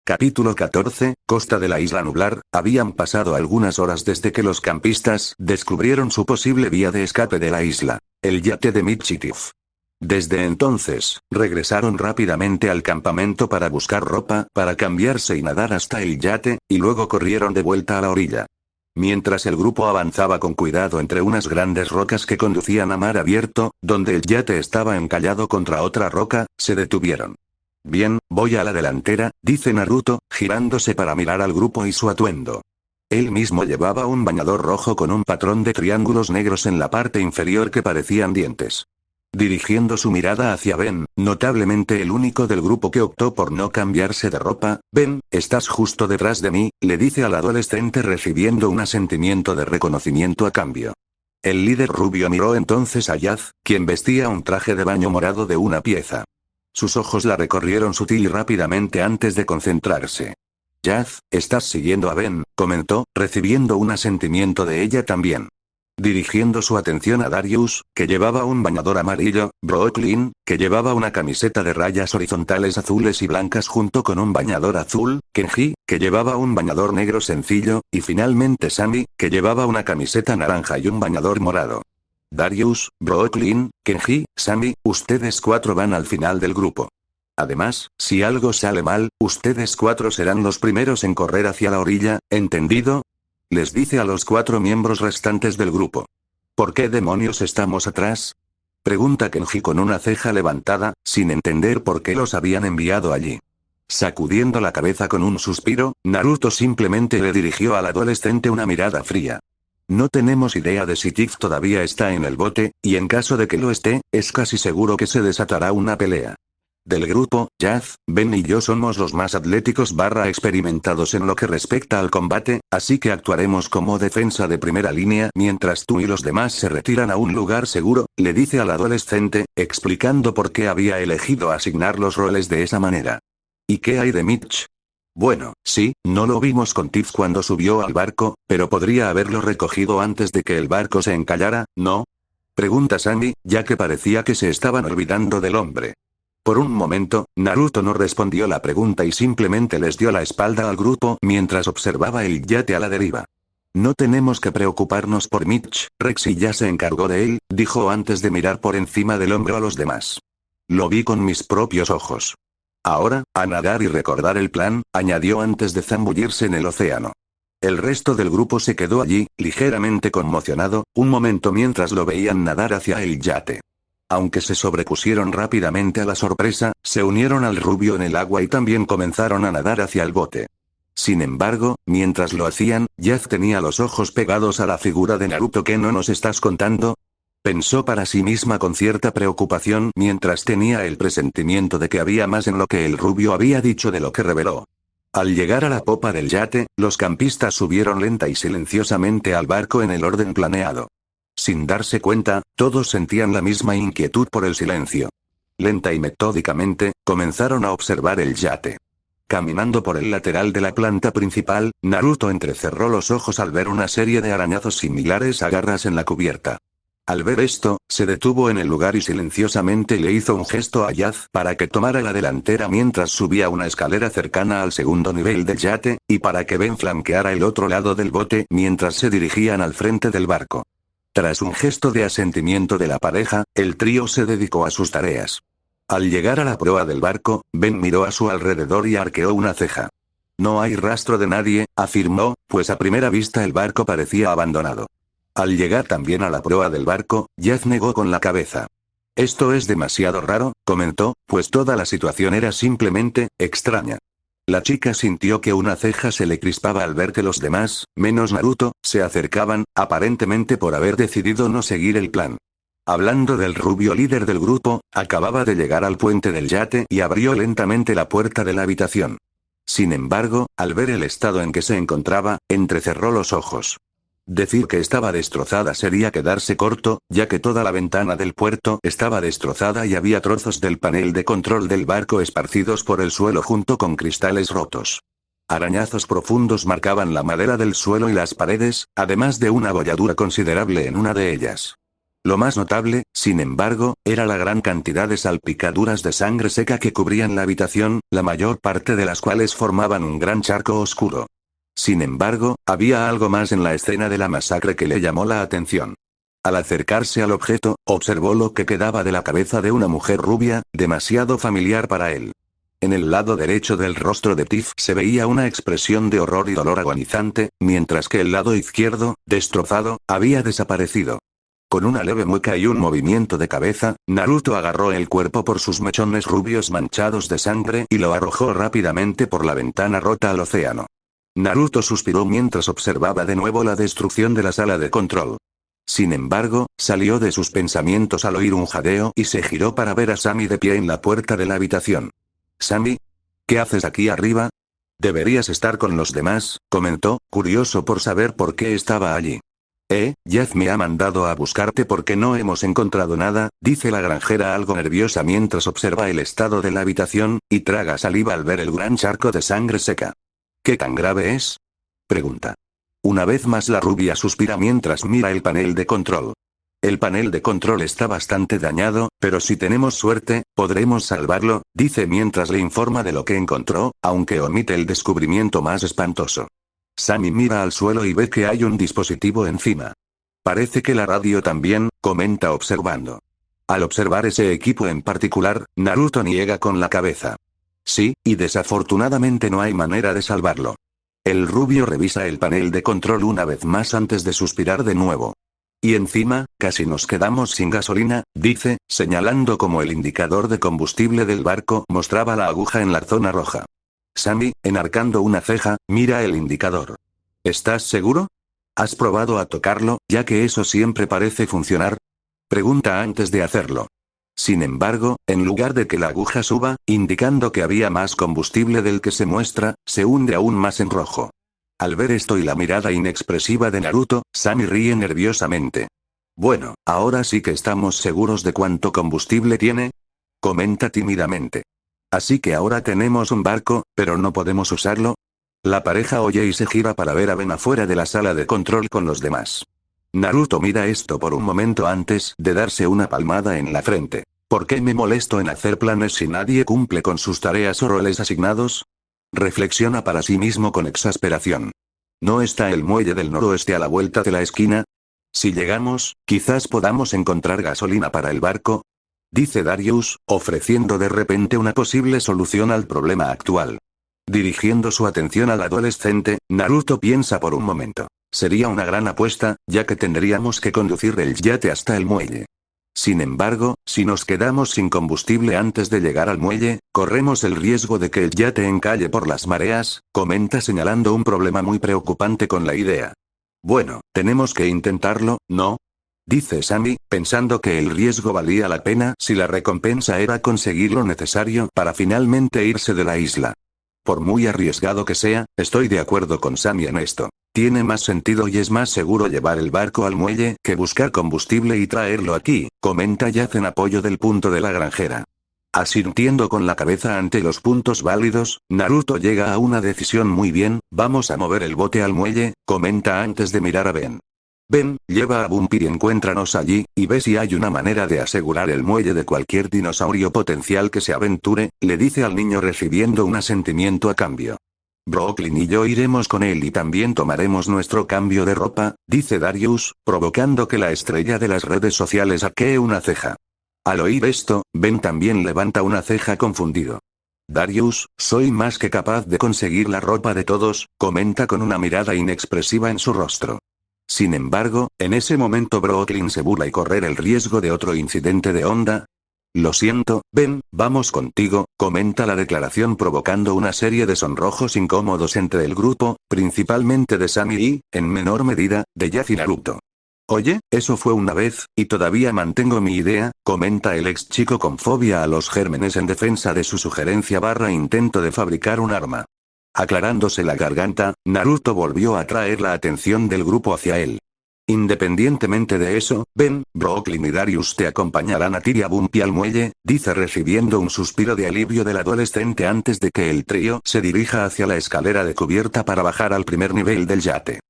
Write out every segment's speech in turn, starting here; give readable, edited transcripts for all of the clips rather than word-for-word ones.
Capítulo 14, Costa de la Isla Nublar. Habían pasado algunas horas desde que los campistas descubrieron su posible vía de escape de la isla, el yate de Michitif. Desde entonces, regresaron rápidamente al campamento para buscar ropa, para cambiarse y nadar hasta el yate, y luego corrieron de vuelta a la orilla. Mientras el grupo avanzaba con cuidado entre unas grandes rocas que conducían a mar abierto, donde el yate estaba encallado contra otra roca, se detuvieron. Bien, voy a la delantera, dice Naruto, girándose para mirar al grupo y su atuendo. Él mismo llevaba un bañador rojo con un patrón de triángulos negros en la parte inferior que parecían dientes. Dirigiendo su mirada hacia Ben, notablemente el único del grupo que optó por no cambiarse de ropa, Ben, estás justo detrás de mí, le dice al adolescente recibiendo un asentimiento de reconocimiento a cambio. El líder rubio miró entonces a Yaz, quien vestía un traje de baño morado de una pieza. Sus ojos la recorrieron sutil y rápidamente antes de concentrarse. Yaz, estás siguiendo a Ben, comentó, recibiendo un asentimiento de ella también. Dirigiendo su atención a Darius, que llevaba un bañador amarillo, Brooklyn, que llevaba una camiseta de rayas horizontales azules y blancas junto con un bañador azul, Kenji, que llevaba un bañador negro sencillo, y finalmente Sammy, que llevaba una camiseta naranja y un bañador morado. Darius, Brooklyn, Kenji, Sammy, ustedes cuatro van al final del grupo. Además, si algo sale mal, ustedes cuatro serán los primeros en correr hacia la orilla, ¿entendido? Les dice a los cuatro miembros restantes del grupo. ¿Por qué demonios estamos atrás? Pregunta Kenji con una ceja levantada, sin entender por qué los habían enviado allí. Sacudiendo la cabeza con un suspiro, Naruto simplemente le dirigió al adolescente una mirada fría. No tenemos idea de si Tif todavía está en el bote, y en caso de que lo esté, es casi seguro que se desatará una pelea. Del grupo, Yaz, Ben y yo somos los más atléticos / experimentados en lo que respecta al combate, así que actuaremos como defensa de primera línea mientras tú y los demás se retiran a un lugar seguro, le dice al adolescente, explicando por qué había elegido asignar los roles de esa manera. ¿Y qué hay de Mitch? Bueno, sí, no lo vimos con Tif cuando subió al barco, pero podría haberlo recogido antes de que el barco se encallara, ¿no? Pregunta Sammy, ya que parecía que se estaban olvidando del hombre. Por un momento, Naruto no respondió la pregunta y simplemente les dio la espalda al grupo mientras observaba el yate a la deriva. No tenemos que preocuparnos por Mitch, Rexy ya se encargó de él, dijo antes de mirar por encima del hombro a los demás. Lo vi con mis propios ojos. Ahora, a nadar y recordar el plan, añadió antes de zambullirse en el océano. El resto del grupo se quedó allí, ligeramente conmocionado, un momento mientras lo veían nadar hacia el yate. Aunque se sobrepusieron rápidamente a la sorpresa, se unieron al rubio en el agua y también comenzaron a nadar hacia el bote. Sin embargo, mientras lo hacían, Yaz tenía los ojos pegados a la figura de Naruto. ¿Qué no nos estás contando? Pensó para sí misma con cierta preocupación mientras tenía el presentimiento de que había más en lo que el rubio había dicho de lo que reveló. Al llegar a la popa del yate, los campistas subieron lenta y silenciosamente al barco en el orden planeado. Sin darse cuenta, todos sentían la misma inquietud por el silencio. Lenta y metódicamente, comenzaron a observar el yate. Caminando por el lateral de la planta principal, Naruto entrecerró los ojos al ver una serie de arañazos similares a garras en la cubierta. Al ver esto, se detuvo en el lugar y silenciosamente le hizo un gesto a Yaz para que tomara la delantera mientras subía una escalera cercana al segundo nivel del yate, y para que Ben flanqueara el otro lado del bote mientras se dirigían al frente del barco. Tras un gesto de asentimiento de la pareja, el trío se dedicó a sus tareas. Al llegar a la proa del barco, Ben miró a su alrededor y arqueó una ceja. No hay rastro de nadie, afirmó, pues a primera vista el barco parecía abandonado. Al llegar también a la proa del barco, Yaz negó con la cabeza. Esto es demasiado raro, comentó, pues toda la situación era simplemente extraña. La chica sintió que una ceja se le crispaba al ver que los demás, menos Naruto, se acercaban, aparentemente por haber decidido no seguir el plan. Hablando del rubio líder del grupo, acababa de llegar al puente del yate y abrió lentamente la puerta de la habitación. Sin embargo, al ver el estado en que se encontraba, entrecerró los ojos. Decir que estaba destrozada sería quedarse corto, ya que toda la ventana del puerto estaba destrozada y había trozos del panel de control del barco esparcidos por el suelo junto con cristales rotos. Arañazos profundos marcaban la madera del suelo y las paredes, además de una abolladura considerable en una de ellas. Lo más notable, sin embargo, era la gran cantidad de salpicaduras de sangre seca que cubrían la habitación, la mayor parte de las cuales formaban un gran charco oscuro. Sin embargo, había algo más en la escena de la masacre que le llamó la atención. Al acercarse al objeto, observó lo que quedaba de la cabeza de una mujer rubia, demasiado familiar para él. En el lado derecho del rostro de Tiff se veía una expresión de horror y dolor agonizante, mientras que el lado izquierdo, destrozado, había desaparecido. Con una leve mueca y un movimiento de cabeza, Naruto agarró el cuerpo por sus mechones rubios manchados de sangre y lo arrojó rápidamente por la ventana rota al océano. Naruto suspiró mientras observaba de nuevo la destrucción de la sala de control. Sin embargo, salió de sus pensamientos al oír un jadeo y se giró para ver a Sammy de pie en la puerta de la habitación. «Sammy, ¿qué haces aquí arriba? Deberías estar con los demás», comentó, curioso por saber por qué estaba allí. Jeff me ha mandado a buscarte porque no hemos encontrado nada», dice la granjera algo nerviosa mientras observa el estado de la habitación, y traga saliva al ver el gran charco de sangre seca. «¿Qué tan grave es?», pregunta. Una vez más la rubia suspira mientras mira el panel de control. «El panel de control está bastante dañado, pero si tenemos suerte, podremos salvarlo», dice mientras le informa de lo que encontró, aunque omite el descubrimiento más espantoso. Sammy mira al suelo y ve que hay un dispositivo encima. «Parece que la radio también», comenta observando. Al observar ese equipo en particular, Naruto niega con la cabeza. «Sí, y desafortunadamente no hay manera de salvarlo». El rubio revisa el panel de control una vez más antes de suspirar de nuevo. «Y encima, casi nos quedamos sin gasolina», dice, señalando como el indicador de combustible del barco mostraba la aguja en la zona roja. Sammy, enarcando una ceja, mira el indicador. «¿Estás seguro? ¿Has probado a tocarlo, ya que eso siempre parece funcionar?», pregunta antes de hacerlo. Sin embargo, en lugar de que la aguja suba, indicando que había más combustible del que se muestra, se hunde aún más en rojo. Al ver esto y la mirada inexpresiva de Naruto, Sammy ríe nerviosamente. «Bueno, ahora sí que estamos seguros de cuánto combustible tiene», comenta tímidamente. «Así que ahora tenemos un barco, pero no podemos usarlo». La pareja oye y se gira para ver a Ben afuera de la sala de control con los demás. Naruto mira esto por un momento antes de darse una palmada en la frente. «¿Por qué me molesto en hacer planes si nadie cumple con sus tareas o roles asignados?», reflexiona para sí mismo con exasperación. «¿No está el muelle del noroeste a la vuelta de la esquina? Si llegamos, quizás podamos encontrar gasolina para el barco», dice Darius, ofreciendo de repente una posible solución al problema actual. Dirigiendo su atención al adolescente, Naruto piensa por un momento. Sería una gran apuesta, ya que tendríamos que conducir el yate hasta el muelle. Sin embargo, si nos quedamos sin combustible antes de llegar al muelle, corremos el riesgo de que el yate encalle por las mareas, comenta señalando un problema muy preocupante con la idea. «Bueno, tenemos que intentarlo, ¿no?», dice Sammy, pensando que el riesgo valía la pena si la recompensa era conseguir lo necesario para finalmente irse de la isla. Por muy arriesgado que sea, estoy de acuerdo con Sammy en esto. Tiene más sentido y es más seguro llevar el barco al muelle que buscar combustible y traerlo aquí, comenta Yaz en apoyo del punto de la granjera. Asintiendo con la cabeza ante los puntos válidos, Naruto llega a una decisión. «Muy bien, vamos a mover el bote al muelle», comenta antes de mirar a Ben. «Ben, lleva a Bumpy y encuéntranos allí, y ve si hay una manera de asegurar el muelle de cualquier dinosaurio potencial que se aventure», le dice al niño recibiendo un asentimiento a cambio. «Brooklyn y yo iremos con él y también tomaremos nuestro cambio de ropa», dice Darius, provocando que la estrella de las redes sociales arquee una ceja. Al oír esto, Ben también levanta una ceja confundido. «Darius, soy más que capaz de conseguir la ropa de todos», comenta con una mirada inexpresiva en su rostro. Sin embargo, en ese momento Brooklyn se burla y correr el riesgo de otro incidente de onda. «Lo siento, Ben, vamos contigo», comenta la declaración provocando una serie de sonrojos incómodos entre el grupo, principalmente de Sammy y, en menor medida, de Yaz y Naruto. «Oye, eso fue una vez, y todavía mantengo mi idea», comenta el ex chico con fobia a los gérmenes en defensa de su sugerencia / intento de fabricar un arma. Aclarándose la garganta, Naruto volvió a traer la atención del grupo hacia él. «Independientemente de eso, Ben, Brooklyn y Darius te acompañarán a ti y a Bumpy al muelle», dice recibiendo un suspiro de alivio del adolescente antes de que el trío se dirija hacia la escalera de cubierta para bajar al primer nivel del yate.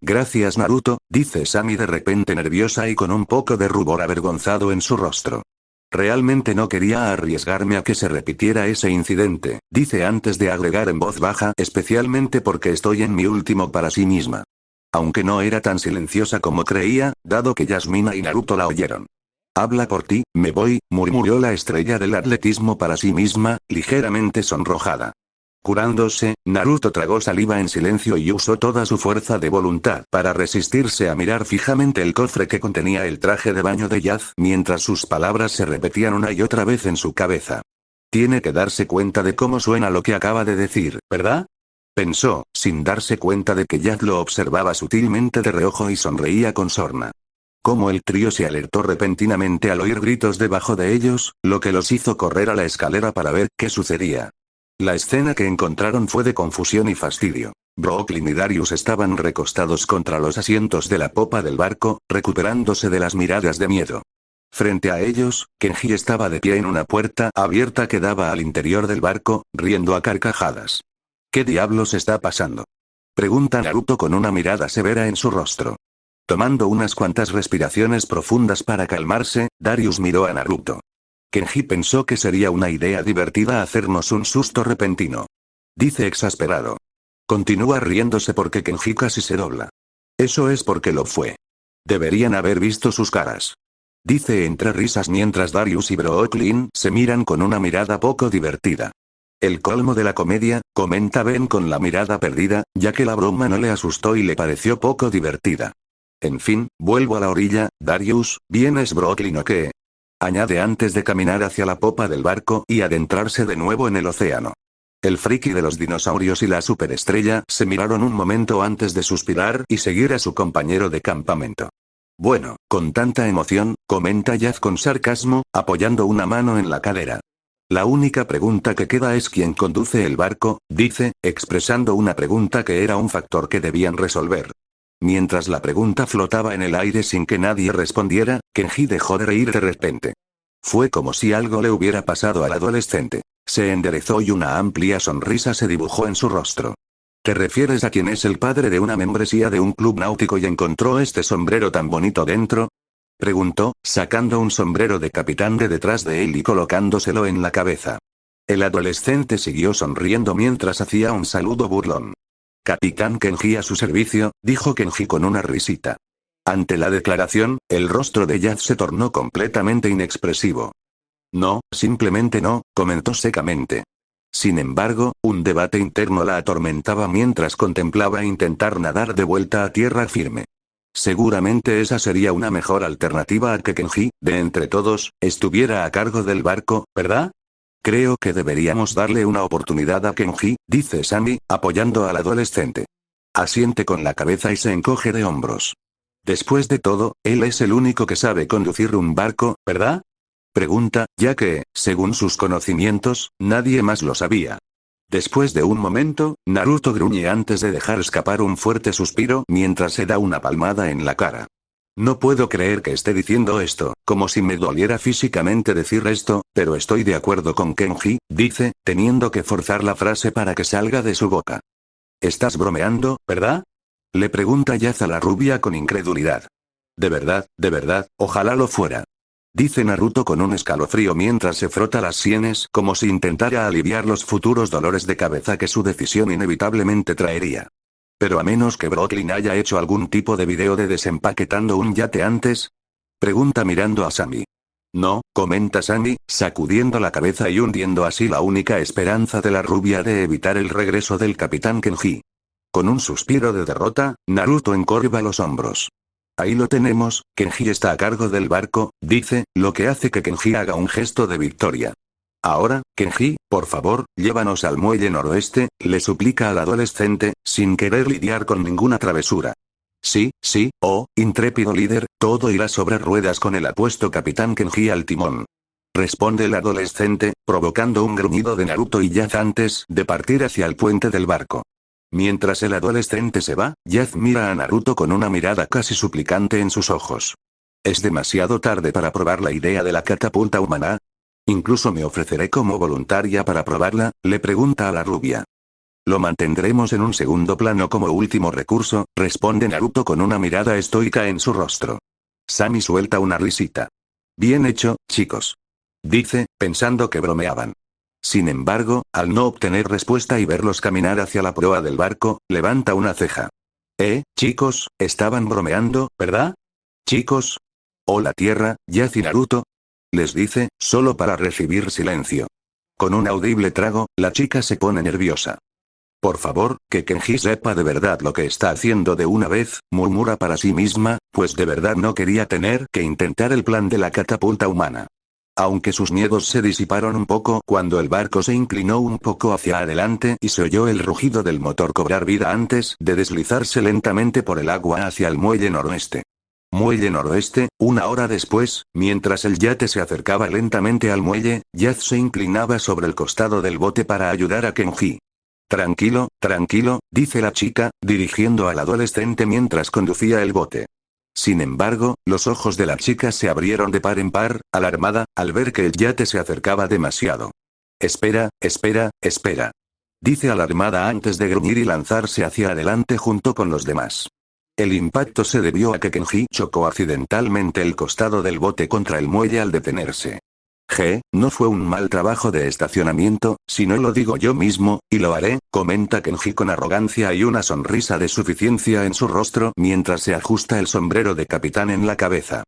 Gracias Naruto, dice Sami de repente nerviosa y con un poco de rubor avergonzado en su rostro. Realmente no quería arriesgarme a que se repitiera ese incidente, dice antes de agregar en voz baja, especialmente porque estoy en mi último para sí misma. Aunque no era tan silenciosa como creía, dado que Yasmina y Naruto la oyeron. Habla por ti, me voy, murmuró la estrella del atletismo para sí misma, ligeramente sonrojada. Curándose, Naruto tragó saliva en silencio y usó toda su fuerza de voluntad para resistirse a mirar fijamente el cofre que contenía el traje de baño de Yaz, mientras sus palabras se repetían una y otra vez en su cabeza. Tiene que darse cuenta de cómo suena lo que acaba de decir, ¿verdad? Pensó, sin darse cuenta de que Yaz lo observaba sutilmente de reojo y sonreía con sorna. Como el trío se alertó repentinamente al oír gritos debajo de ellos, lo que los hizo correr a la escalera para ver qué sucedía. La escena que encontraron fue de confusión y fastidio. Brooklyn y Darius estaban recostados contra los asientos de la popa del barco, recuperándose de las miradas de miedo. Frente a ellos, Kenji estaba de pie en una puerta abierta que daba al interior del barco, riendo a carcajadas. ¿Qué diablos está pasando? Pregunta Naruto con una mirada severa en su rostro. Tomando unas cuantas respiraciones profundas para calmarse, Darius miró a Naruto. Kenji pensó que sería una idea divertida hacernos un susto repentino. Dice exasperado. Continúa riéndose porque Kenji casi se dobla. Eso es porque lo fue. Deberían haber visto sus caras. Dice entre risas mientras Darius y Brooklyn se miran con una mirada poco divertida. El colmo de la comedia, comenta Ben con la mirada perdida, ya que la broma no le asustó y le pareció poco divertida. En fin, vuelvo a la orilla, Darius, ¿vienes Brooklyn o qué? Añade antes de caminar hacia la popa del barco y adentrarse de nuevo en el océano. El friki de los dinosaurios y la superestrella se miraron un momento antes de suspirar y seguir a su compañero de campamento. Bueno, con tanta emoción, comenta Yaz con sarcasmo, apoyando una mano en la cadera. La única pregunta que queda es quién conduce el barco, dice, expresando una pregunta que era un factor que debían resolver. Mientras la pregunta flotaba en el aire sin que nadie respondiera, Kenji dejó de reír de repente. Fue como si algo le hubiera pasado al adolescente. Se enderezó y una amplia sonrisa se dibujó en su rostro. ¿Te refieres a quién es el padre de una membresía de un club náutico y encontró este sombrero tan bonito dentro? Preguntó, sacando un sombrero de capitán de detrás de él y colocándoselo en la cabeza. El adolescente siguió sonriendo mientras hacía un saludo burlón. Capitán Kenji a su servicio, dijo Kenji con una risita. Ante la declaración, el rostro de Yaz se tornó completamente inexpresivo. No, simplemente no, comentó secamente. Sin embargo, un debate interno la atormentaba mientras contemplaba intentar nadar de vuelta a tierra firme. Seguramente esa sería una mejor alternativa a que Kenji, de entre todos, estuviera a cargo del barco, ¿verdad? Creo que deberíamos darle una oportunidad a Kenji, dice Sami, apoyando al adolescente. Asiente con la cabeza y se encoge de hombros. Después de todo, él es el único que sabe conducir un barco, ¿verdad? Pregunta, ya que, según sus conocimientos, nadie más lo sabía. Después de un momento, Naruto gruñe antes de dejar escapar un fuerte suspiro mientras se da una palmada en la cara. No puedo creer que esté diciendo esto, como si me doliera físicamente decir esto, pero estoy de acuerdo con Kenji, dice, teniendo que forzar la frase para que salga de su boca. ¿Estás bromeando, verdad? Le pregunta Yaz a la rubia con incredulidad. De verdad, ojalá lo fuera. Dice Naruto con un escalofrío mientras se frota las sienes como si intentara aliviar los futuros dolores de cabeza que su decisión inevitablemente traería. Pero a menos que Brooklyn haya hecho algún tipo de video de desempaquetando un yate antes. Pregunta mirando a Sami. No, comenta Sami, sacudiendo la cabeza y hundiendo así la única esperanza de la rubia de evitar el regreso del capitán Kenji. Con un suspiro de derrota, Naruto encorva los hombros. Ahí lo tenemos, Kenji está a cargo del barco, dice, lo que hace que Kenji haga un gesto de victoria. Ahora, Kenji, por favor, llévanos al muelle noroeste, le suplica al adolescente, sin querer lidiar con ninguna travesura. Sí, oh, intrépido líder, todo irá sobre ruedas con el apuesto capitán Kenji al timón. Responde el adolescente, provocando un gruñido de Naruto y Yaz antes de partir hacia el puente del barco. Mientras el adolescente se va, Yaz mira a Naruto con una mirada casi suplicante en sus ojos. ¿Es demasiado tarde para probar la idea de la catapulta humana? Incluso me ofreceré como voluntaria para probarla, le pregunta a la rubia. Lo mantendremos en un segundo plano como último recurso, responde Naruto con una mirada estoica en su rostro. Sami suelta una risita. Bien hecho, chicos. Dice, pensando que bromeaban. Sin embargo, al no obtener respuesta y verlos caminar hacia la proa del barco, levanta una ceja. Chicos, estaban bromeando, ¿verdad? Chicos. Hola tierra, Yazi Naruto. Les dice, solo para recibir silencio. Con un audible trago, la chica se pone nerviosa. Por favor, que Kenji sepa de verdad lo que está haciendo de una vez, murmura para sí misma, pues de verdad no quería tener que intentar el plan de la catapulta humana. Aunque sus miedos se disiparon un poco cuando el barco se inclinó un poco hacia adelante y se oyó el rugido del motor cobrar vida antes de deslizarse lentamente por el agua hacia el muelle noroeste. Muelle noroeste, una hora después, mientras el yate se acercaba lentamente al muelle, Yaz se inclinaba sobre el costado del bote para ayudar a Kenji. Tranquilo, tranquilo, dice la chica, dirigiendo al adolescente mientras conducía el bote. Sin embargo, los ojos de la chica se abrieron de par en par, alarmada, al ver que el yate se acercaba demasiado. Espera, espera, espera. Dice alarmada antes de gruñir y lanzarse hacia adelante junto con los demás. El impacto se debió a que Kenji chocó accidentalmente el costado del bote contra el muelle al detenerse. No fue un mal trabajo de estacionamiento, si no lo digo yo mismo, y lo haré, comenta Kenji con arrogancia y una sonrisa de suficiencia en su rostro mientras se ajusta el sombrero de capitán en la cabeza.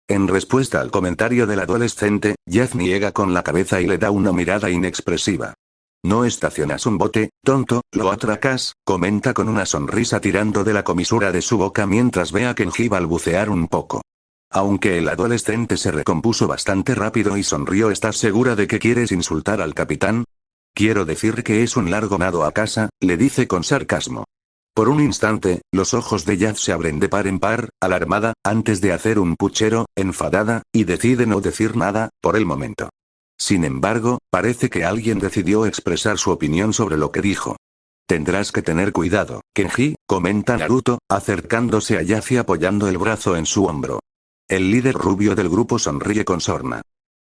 En respuesta al comentario del adolescente, Yaz niega con la cabeza y le da una mirada inexpresiva. No estacionas un bote, tonto, lo atracas, comenta con una sonrisa tirando de la comisura de su boca mientras ve a Kenji balbucear un poco. Aunque el adolescente se recompuso bastante rápido y sonrió. ¿Estás segura de que quieres insultar al capitán? Quiero decir que es un largo nado a casa, le dice con sarcasmo. Por un instante, los ojos de Yaz se abren de par en par, alarmada, antes de hacer un puchero, enfadada, y decide no decir nada, por el momento. Sin embargo, parece que alguien decidió expresar su opinión sobre lo que dijo. Tendrás que tener cuidado, Kenji, comenta Naruto, acercándose a Yaz y apoyando el brazo en su hombro. El líder rubio del grupo sonríe con sorna.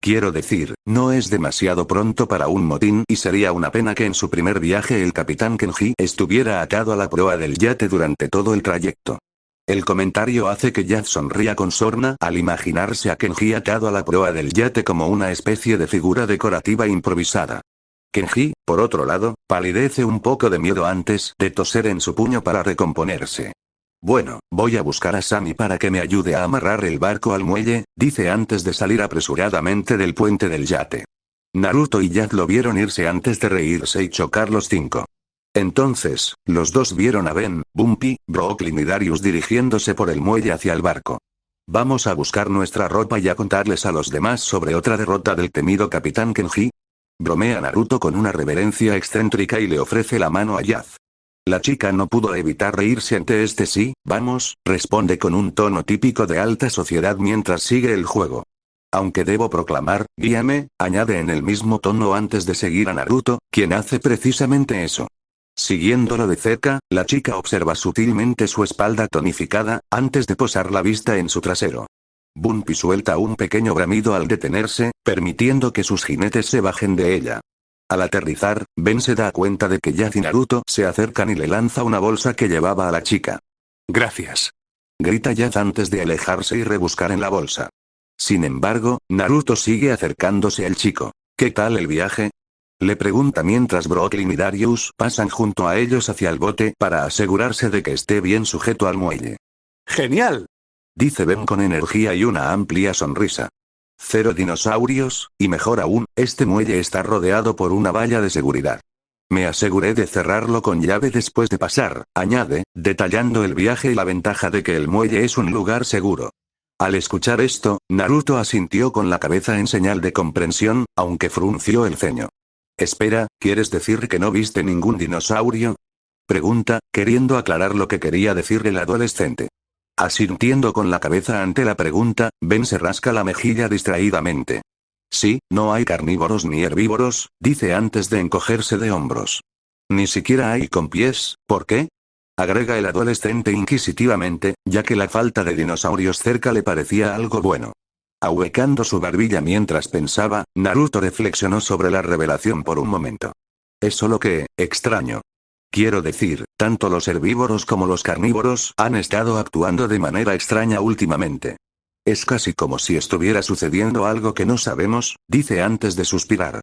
Quiero decir, no es demasiado pronto para un motín y sería una pena que en su primer viaje el capitán Kenji estuviera atado a la proa del yate durante todo el trayecto. El comentario hace que Yaz sonría con sorna al imaginarse a Kenji atado a la proa del yate como una especie de figura decorativa improvisada. Kenji, por otro lado, palidece un poco de miedo antes de toser en su puño para recomponerse. Bueno, voy a buscar a Sami para que me ayude a amarrar el barco al muelle, dice antes de salir apresuradamente del puente del yate. Naruto y Yaz lo vieron irse antes de reírse y chocar los cinco. Entonces, los dos vieron a Ben, Bumpy, Brooklyn y Darius dirigiéndose por el muelle hacia el barco. Vamos a buscar nuestra ropa y a contarles a los demás sobre otra derrota del temido Capitán Kenji. Bromea Naruto con una reverencia excéntrica y le ofrece la mano a Yaz. La chica no pudo evitar reírse ante este sí, vamos, responde con un tono típico de alta sociedad mientras sigue el juego. Aunque debo proclamar, guíame, añade en el mismo tono antes de seguir a Naruto, quien hace precisamente eso. Siguiéndolo de cerca, la chica observa sutilmente su espalda tonificada, antes de posar la vista en su trasero. Bumpy suelta un pequeño bramido al detenerse, permitiendo que sus jinetes se bajen de ella. Al aterrizar, Ben se da cuenta de que Yaz y Naruto se acercan y le lanza una bolsa que llevaba a la chica. Gracias. Grita Yaz antes de alejarse y rebuscar en la bolsa. Sin embargo, Naruto sigue acercándose al chico. ¿Qué tal el viaje? Le pregunta mientras Brooklyn y Darius pasan junto a ellos hacia el bote para asegurarse de que esté bien sujeto al muelle. ¡Genial!, dice Ben con energía y una amplia sonrisa. 0 dinosaurios, y mejor aún, este muelle está rodeado por una valla de seguridad. Me aseguré de cerrarlo con llave después de pasar, añade, detallando el viaje y la ventaja de que el muelle es un lugar seguro. Al escuchar esto, Naruto asintió con la cabeza en señal de comprensión, aunque frunció el ceño. Espera, ¿quieres decir que no viste ningún dinosaurio? Pregunta, queriendo aclarar lo que quería decir el adolescente. Asintiendo con la cabeza ante la pregunta, Ben se rasca la mejilla distraídamente. Sí, no hay carnívoros ni herbívoros, dice antes de encogerse de hombros. Ni siquiera hay con pies, ¿por qué? Agrega el adolescente inquisitivamente, ya que la falta de dinosaurios cerca le parecía algo bueno. Ahuecando su barbilla mientras pensaba, Naruto reflexionó sobre la revelación por un momento. Es solo que, extraño. Quiero decir, tanto los herbívoros como los carnívoros han estado actuando de manera extraña últimamente. Es casi como si estuviera sucediendo algo que no sabemos, dice antes de suspirar.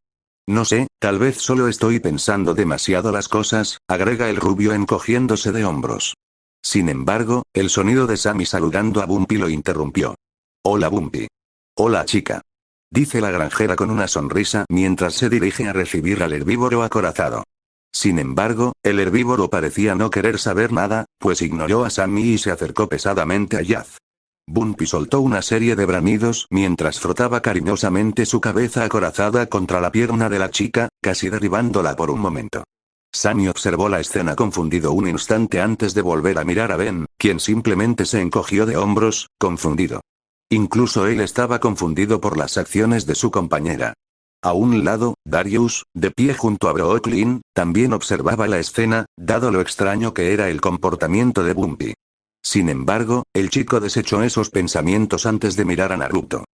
No sé, tal vez solo estoy pensando demasiado las cosas, agrega el rubio encogiéndose de hombros. Sin embargo, el sonido de Sammy saludando a Bumpy lo interrumpió. Hola Bumpy. Hola chica. Dice la granjera con una sonrisa mientras se dirige a recibir al herbívoro acorazado. Sin embargo, el herbívoro parecía no querer saber nada, pues ignoró a Sammy y se acercó pesadamente a Jazz. Bumpy soltó una serie de bramidos mientras frotaba cariñosamente su cabeza acorazada contra la pierna de la chica, casi derribándola por un momento. Sammy observó la escena confundido un instante antes de volver a mirar a Ben, quien simplemente se encogió de hombros, confundido. Incluso él estaba confundido por las acciones de su compañera. A un lado, Darius, de pie junto a Brooklyn, también observaba la escena, dado lo extraño que era el comportamiento de Bumpy. Sin embargo, el chico desechó esos pensamientos antes de mirar a Naruto.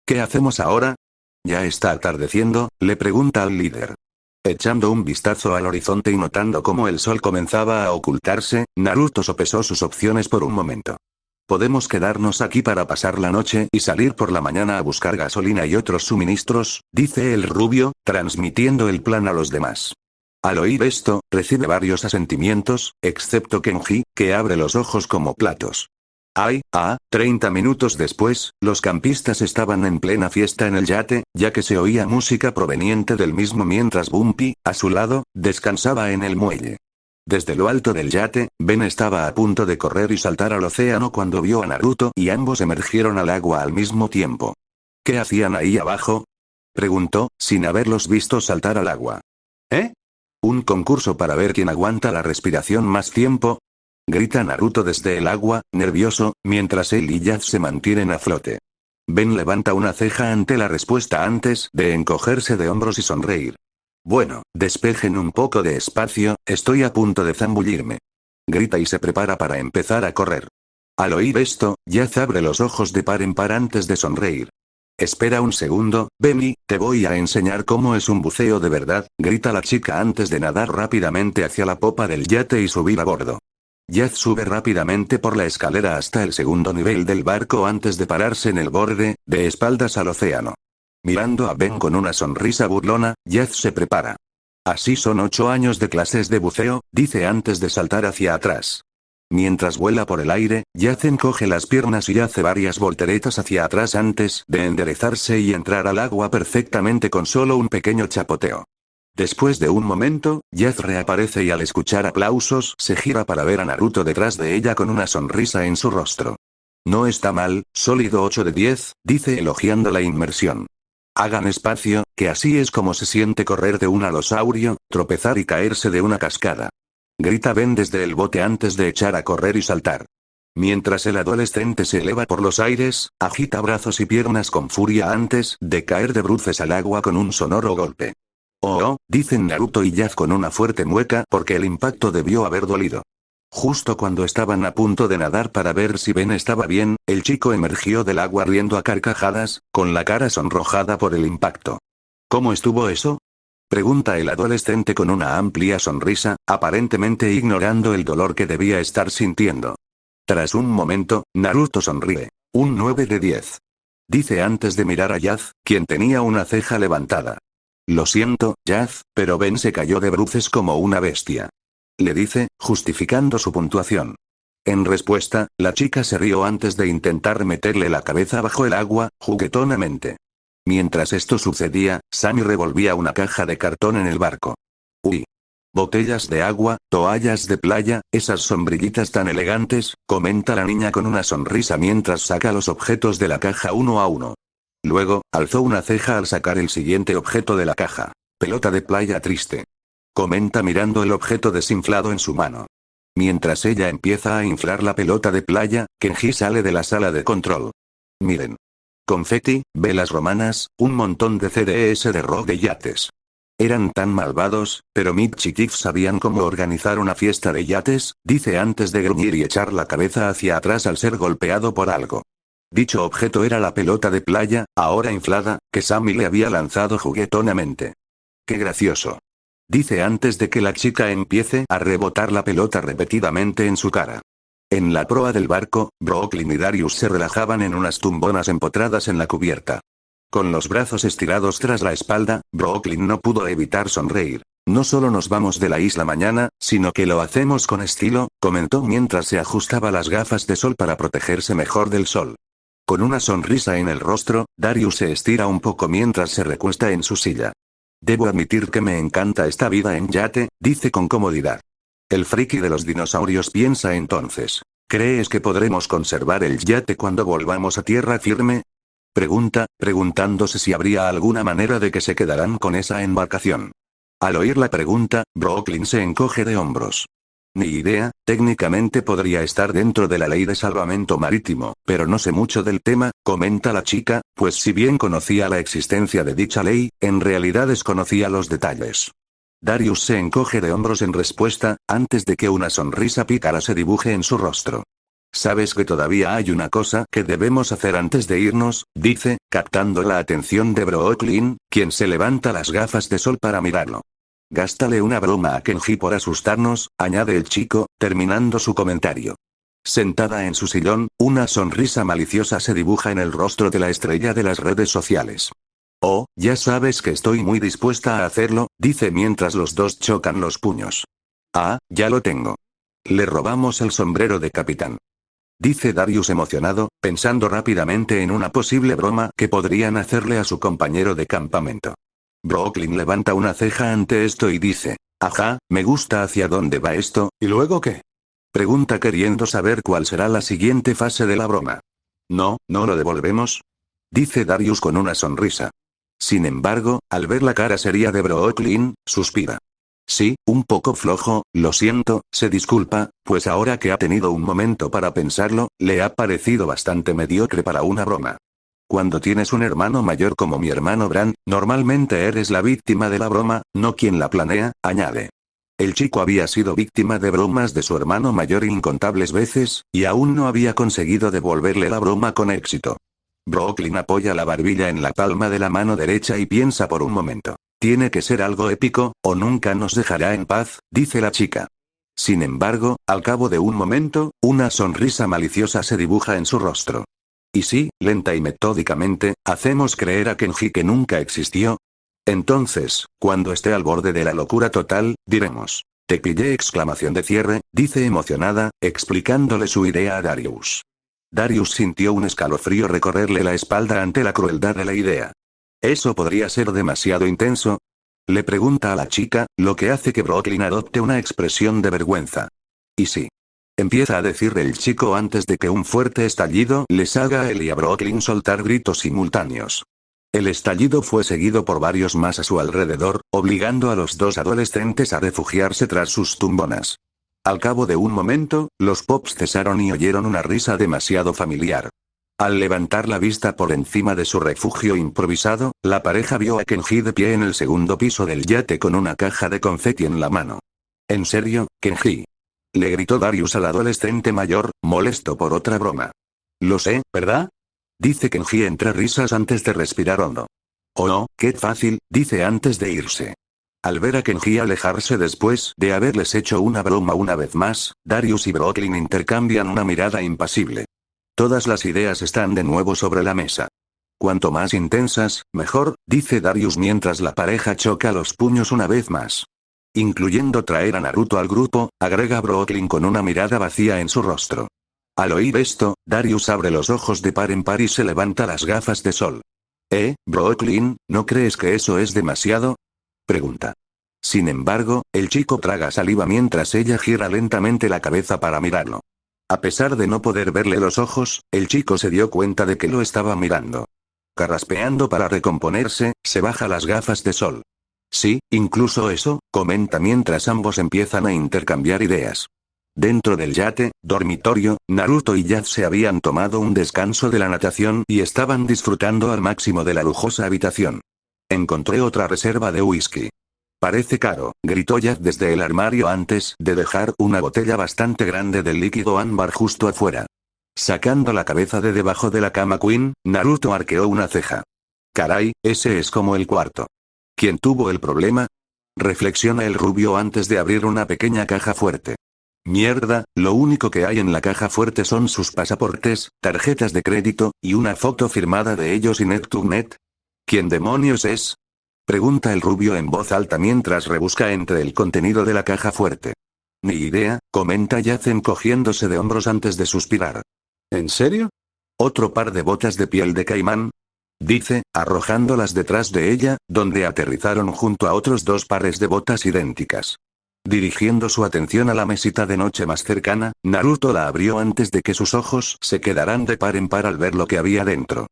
¿Qué hacemos ahora? Ya está atardeciendo, le pregunta al líder. Echando un vistazo al horizonte y notando cómo el sol comenzaba a ocultarse, Naruto sopesó sus opciones por un momento. Podemos quedarnos aquí para pasar la noche y salir por la mañana a buscar gasolina y otros suministros, dice el rubio, transmitiendo el plan a los demás. Al oír esto, recibe varios asentimientos, excepto Kenji, que abre los ojos como platos. 30 minutos después, los campistas estaban en plena fiesta en el yate, ya que se oía música proveniente del mismo mientras Bumpy, a su lado, descansaba en el muelle. Desde lo alto del yate, Ben estaba a punto de correr y saltar al océano cuando vio a Naruto y ambos emergieron al agua al mismo tiempo. ¿Qué hacían ahí abajo? Preguntó, sin haberlos visto saltar al agua. ¿Eh? ¿Un concurso para ver quién aguanta la respiración más tiempo? Grita Naruto desde el agua, nervioso, mientras él y Jazz se mantienen a flote. Ben levanta una ceja ante la respuesta antes de encogerse de hombros y sonreír. Bueno, despejen un poco de espacio, estoy a punto de zambullirme. Grita y se prepara para empezar a correr. Al oír esto, Jazz abre los ojos de par en par antes de sonreír. Espera un segundo, Benny, te voy a enseñar cómo es un buceo de verdad, grita la chica antes de nadar rápidamente hacia la popa del yate y subir a bordo. Jazz sube rápidamente por la escalera hasta el segundo nivel del barco antes de pararse en el borde, de espaldas al océano. Mirando a Ben con una sonrisa burlona, Jazz se prepara. Así son 8 años de clases de buceo, dice antes de saltar hacia atrás. Mientras vuela por el aire, Jazz encoge las piernas y hace varias volteretas hacia atrás antes de enderezarse y entrar al agua perfectamente con solo un pequeño chapoteo. Después de un momento, Jazz reaparece y al escuchar aplausos se gira para ver a Naruto detrás de ella con una sonrisa en su rostro. No está mal, sólido 8 de 10, dice elogiando la inmersión. Hagan espacio, que así es como se siente correr de un alosaurio, tropezar y caerse de una cascada. Grita Ben desde el bote antes de echar a correr y saltar. Mientras el adolescente se eleva por los aires, agita brazos y piernas con furia antes de caer de bruces al agua con un sonoro golpe. Oh, dicen Naruto y Jazz con una fuerte mueca porque el impacto debió haber dolido. Justo cuando estaban a punto de nadar para ver si Ben estaba bien, el chico emergió del agua riendo a carcajadas, con la cara sonrojada por el impacto. ¿Cómo estuvo eso? Pregunta el adolescente con una amplia sonrisa, aparentemente ignorando el dolor que debía estar sintiendo. Tras un momento, Naruto sonríe. Un 9 de 10. Dice antes de mirar a Jazz, quien tenía una ceja levantada. Lo siento, Jazz, pero Ben se cayó de bruces como una bestia. Le dice, justificando su puntuación. En respuesta, la chica se rió antes de intentar meterle la cabeza bajo el agua, juguetonamente. Mientras esto sucedía, Sammy revolvía una caja de cartón en el barco. Uy. Botellas de agua, toallas de playa, esas sombrillitas tan elegantes, comenta la niña con una sonrisa mientras saca los objetos de la caja uno a uno. Luego, alzó una ceja al sacar el siguiente objeto de la caja. Pelota de playa triste. Comenta mirando el objeto desinflado en su mano. Mientras ella empieza a inflar la pelota de playa, Kenji sale de la sala de control. Miren. Confeti, velas romanas, un montón de CDS de rock de yates. Eran tan malvados, pero Mitch y Tiff sabían cómo organizar una fiesta de yates, dice antes de gruñir y echar la cabeza hacia atrás al ser golpeado por algo. Dicho objeto era la pelota de playa, ahora inflada, que Sammy le había lanzado juguetonamente. ¡Qué gracioso! dice antes de que la chica empiece a rebotar la pelota repetidamente en su cara. En la proa del barco, Brooklyn y Darius se relajaban en unas tumbonas empotradas en la cubierta. Con los brazos estirados tras la espalda, Brooklyn no pudo evitar sonreír. No solo nos vamos de la isla mañana, sino que lo hacemos con estilo, comentó mientras se ajustaba las gafas de sol para protegerse mejor del sol. Con una sonrisa en el rostro, Darius se estira un poco mientras se recuesta en su silla. Debo admitir que me encanta esta vida en yate, dice con comodidad. El friki de los dinosaurios piensa entonces. ¿Crees que podremos conservar el yate cuando volvamos a tierra firme? Pregunta, preguntándose si habría alguna manera de que se quedaran con esa embarcación. Al oír la pregunta, Brooklyn se encoge de hombros. Ni idea, técnicamente podría estar dentro de la ley de salvamento marítimo, pero no sé mucho del tema, comenta la chica, pues si bien conocía la existencia de dicha ley, en realidad desconocía los detalles. Darius se encoge de hombros en respuesta, antes de que una sonrisa pícara se dibuje en su rostro. «Sabes que todavía hay una cosa que debemos hacer antes de irnos», dice, captando la atención de Brooklyn, quien se levanta las gafas de sol para mirarlo. «Gástale una broma a Kenji por asustarnos», añade el chico, terminando su comentario. Sentada en su sillón, una sonrisa maliciosa se dibuja en el rostro de la estrella de las redes sociales. «Oh, ya sabes que estoy muy dispuesta a hacerlo», dice mientras los dos chocan los puños. «Ah, ya lo tengo. Le robamos el sombrero de capitán», dice Darius emocionado, pensando rápidamente en una posible broma que podrían hacerle a su compañero de campamento. Brooklyn levanta una ceja ante esto y dice, «Ajá, me gusta hacia dónde va esto, ¿y luego qué?», pregunta queriendo saber cuál será la siguiente fase de la broma. «No, no lo devolvemos», dice Darius con una sonrisa. Sin embargo, al ver la cara seria de Brooklyn, suspira. Sí, un poco flojo, lo siento, se disculpa, pues ahora que ha tenido un momento para pensarlo, le ha parecido bastante mediocre para una broma. Cuando tienes un hermano mayor como mi hermano Bran, normalmente eres la víctima de la broma, no quien la planea, añade. El chico había sido víctima de bromas de su hermano mayor incontables veces, y aún no había conseguido devolverle la broma con éxito. Brooklyn apoya la barbilla en la palma de la mano derecha y piensa por un momento. Tiene que ser algo épico, o nunca nos dejará en paz, dice la chica. Sin embargo, al cabo de un momento, una sonrisa maliciosa se dibuja en su rostro. Y sí, lenta y metódicamente, hacemos creer a Kenji que nunca existió. Entonces, cuando esté al borde de la locura total, diremos. Te pillé exclamación de cierre, dice emocionada, explicándole su idea a Darius. Darius sintió un escalofrío recorrerle la espalda ante la crueldad de la idea. ¿Eso podría ser demasiado intenso?, le pregunta a la chica, lo que hace que Brooklyn adopte una expresión de vergüenza. Y sí. Empieza a decir el chico antes de que un fuerte estallido les haga a él y a Brooklyn soltar gritos simultáneos. El estallido fue seguido por varios más a su alrededor, obligando a los dos adolescentes a refugiarse tras sus tumbonas. Al cabo de un momento, los pops cesaron y oyeron una risa demasiado familiar. Al levantar la vista por encima de su refugio improvisado, la pareja vio a Kenji de pie en el segundo piso del yate con una caja de confeti en la mano. ¿En serio, Kenji?, le gritó Darius al adolescente mayor, molesto por otra broma. Lo sé, ¿verdad?, dice Kenji entre risas antes de respirar hondo. Oh no, qué fácil, dice antes de irse. Al ver a Kenji alejarse después de haberles hecho una broma una vez más, Darius y Brooklyn intercambian una mirada impasible. Todas las ideas están de nuevo sobre la mesa. Cuanto más intensas, mejor, dice Darius mientras la pareja choca los puños una vez más. Incluyendo traer a Naruto al grupo, agrega Brooklyn con una mirada vacía en su rostro. Al oír esto, Darius abre los ojos de par en par y se levanta las gafas de sol. Brooklyn, ¿no crees que eso es demasiado?, pregunta. Sin embargo, el chico traga saliva mientras ella gira lentamente la cabeza para mirarlo. A pesar de no poder verle los ojos, el chico se dio cuenta de que lo estaba mirando. Carraspeando para recomponerse, se baja las gafas de sol. Sí, incluso eso, comenta mientras ambos empiezan a intercambiar ideas. Dentro del yate, dormitorio, Naruto y Yaz se habían tomado un descanso de la natación y estaban disfrutando al máximo de la lujosa habitación. Encontré otra reserva de whisky. Parece caro, gritó Yaz desde el armario antes de dejar una botella bastante grande del líquido ámbar justo afuera. Sacando la cabeza de debajo de la cama Queen, Naruto arqueó una ceja. Caray, ese es como el cuarto. ¿Quién tuvo el problema? reflexiona el rubio antes de abrir una pequeña caja fuerte. Mierda, lo único que hay en la caja fuerte son sus pasaportes, tarjetas de crédito, y una foto firmada de ellos y Net2Net. ¿Quién demonios es? Pregunta el rubio en voz alta mientras rebusca entre el contenido de la caja fuerte. Ni idea, comenta Yaz encogiéndose de hombros antes de suspirar. ¿En serio? ¿Otro par de botas de piel de caimán? Dice, arrojándolas detrás de ella, donde aterrizaron junto a otros 2 pares de botas idénticas. Dirigiendo su atención a la mesita de noche más cercana, Naruto la abrió antes de que sus ojos se quedaran de par en par al ver lo que había dentro.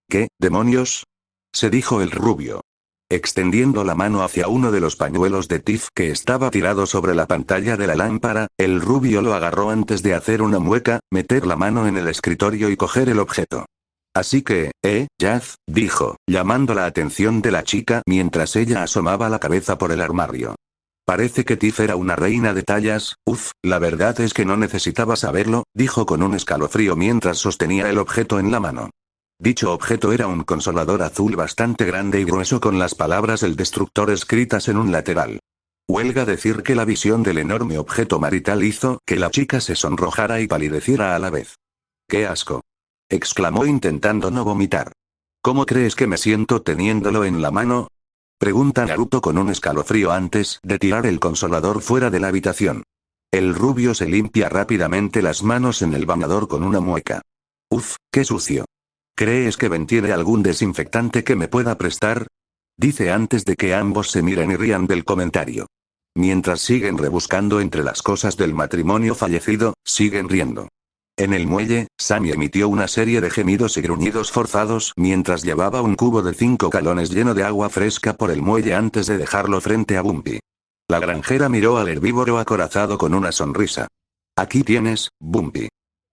¿Qué, demonios? Se dijo el rubio. Extendiendo la mano hacia uno de los pañuelos de Tiff que estaba tirado sobre la pantalla de la lámpara, el rubio lo agarró antes de hacer una mueca, meter la mano en el escritorio y coger el objeto. Así que, Yaz, dijo, llamando la atención de la chica mientras ella asomaba la cabeza por el armario. Parece que Tiff era una reina de tallas, la verdad es que no necesitaba saberlo, dijo con un escalofrío mientras sostenía el objeto en la mano. Dicho objeto era un consolador azul bastante grande y grueso con las palabras El Destructor escritas en un lateral. Huelga decir que la visión del enorme objeto marital hizo que la chica se sonrojara y palideciera a la vez. ¡Qué asco! Exclamó intentando no vomitar. ¿Cómo crees que me siento teniéndolo en la mano? Pregunta Naruto con un escalofrío antes de tirar el consolador fuera de la habitación. El rubio se limpia rápidamente las manos en el bañador con una mueca. Qué sucio. ¿Crees que Ben tiene algún desinfectante que me pueda prestar? Dice antes de que ambos se miren y rían del comentario. Mientras siguen rebuscando entre las cosas del matrimonio fallecido, siguen riendo. En el muelle, Sammy emitió una serie de gemidos y gruñidos forzados mientras llevaba un cubo de 5 galones lleno de agua fresca por el muelle antes de dejarlo frente a Bumpy. La granjera miró al herbívoro acorazado con una sonrisa. Aquí tienes, Bumpy.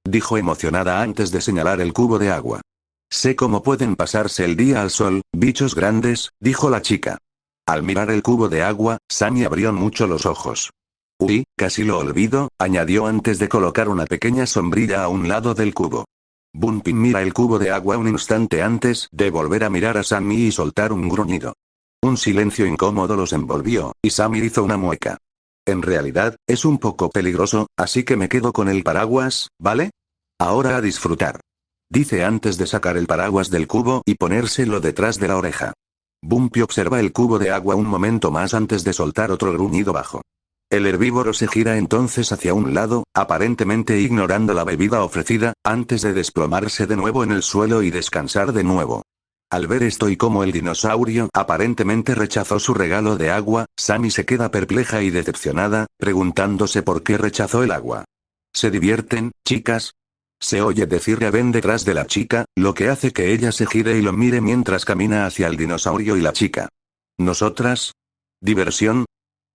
Dijo emocionada antes de señalar el cubo de agua. Sé cómo pueden pasarse el día al sol, bichos grandes, dijo la chica. Al mirar el cubo de agua, Sammy abrió mucho los ojos. Uy, casi lo olvido, añadió antes de colocar una pequeña sombrilla a un lado del cubo. Bumpy mira el cubo de agua un instante antes de volver a mirar a Sammy y soltar un gruñido. Un silencio incómodo los envolvió, y Sammy hizo una mueca. En realidad, es un poco peligroso, así que me quedo con el paraguas, ¿vale? Ahora a disfrutar. Dice antes de sacar el paraguas del cubo y ponérselo detrás de la oreja. Bumpy observa el cubo de agua un momento más antes de soltar otro gruñido bajo. El herbívoro se gira entonces hacia un lado, aparentemente ignorando la bebida ofrecida, antes de desplomarse de nuevo en el suelo y descansar de nuevo. Al ver esto y cómo el dinosaurio aparentemente rechazó su regalo de agua, Sammy se queda perpleja y decepcionada, preguntándose por qué rechazó el agua. ¿Se divierten, chicas? Se oye decirle a Ben detrás de la chica, lo que hace que ella se gire y lo mire mientras camina hacia el dinosaurio y la chica. ¿Nosotras? ¿Diversión?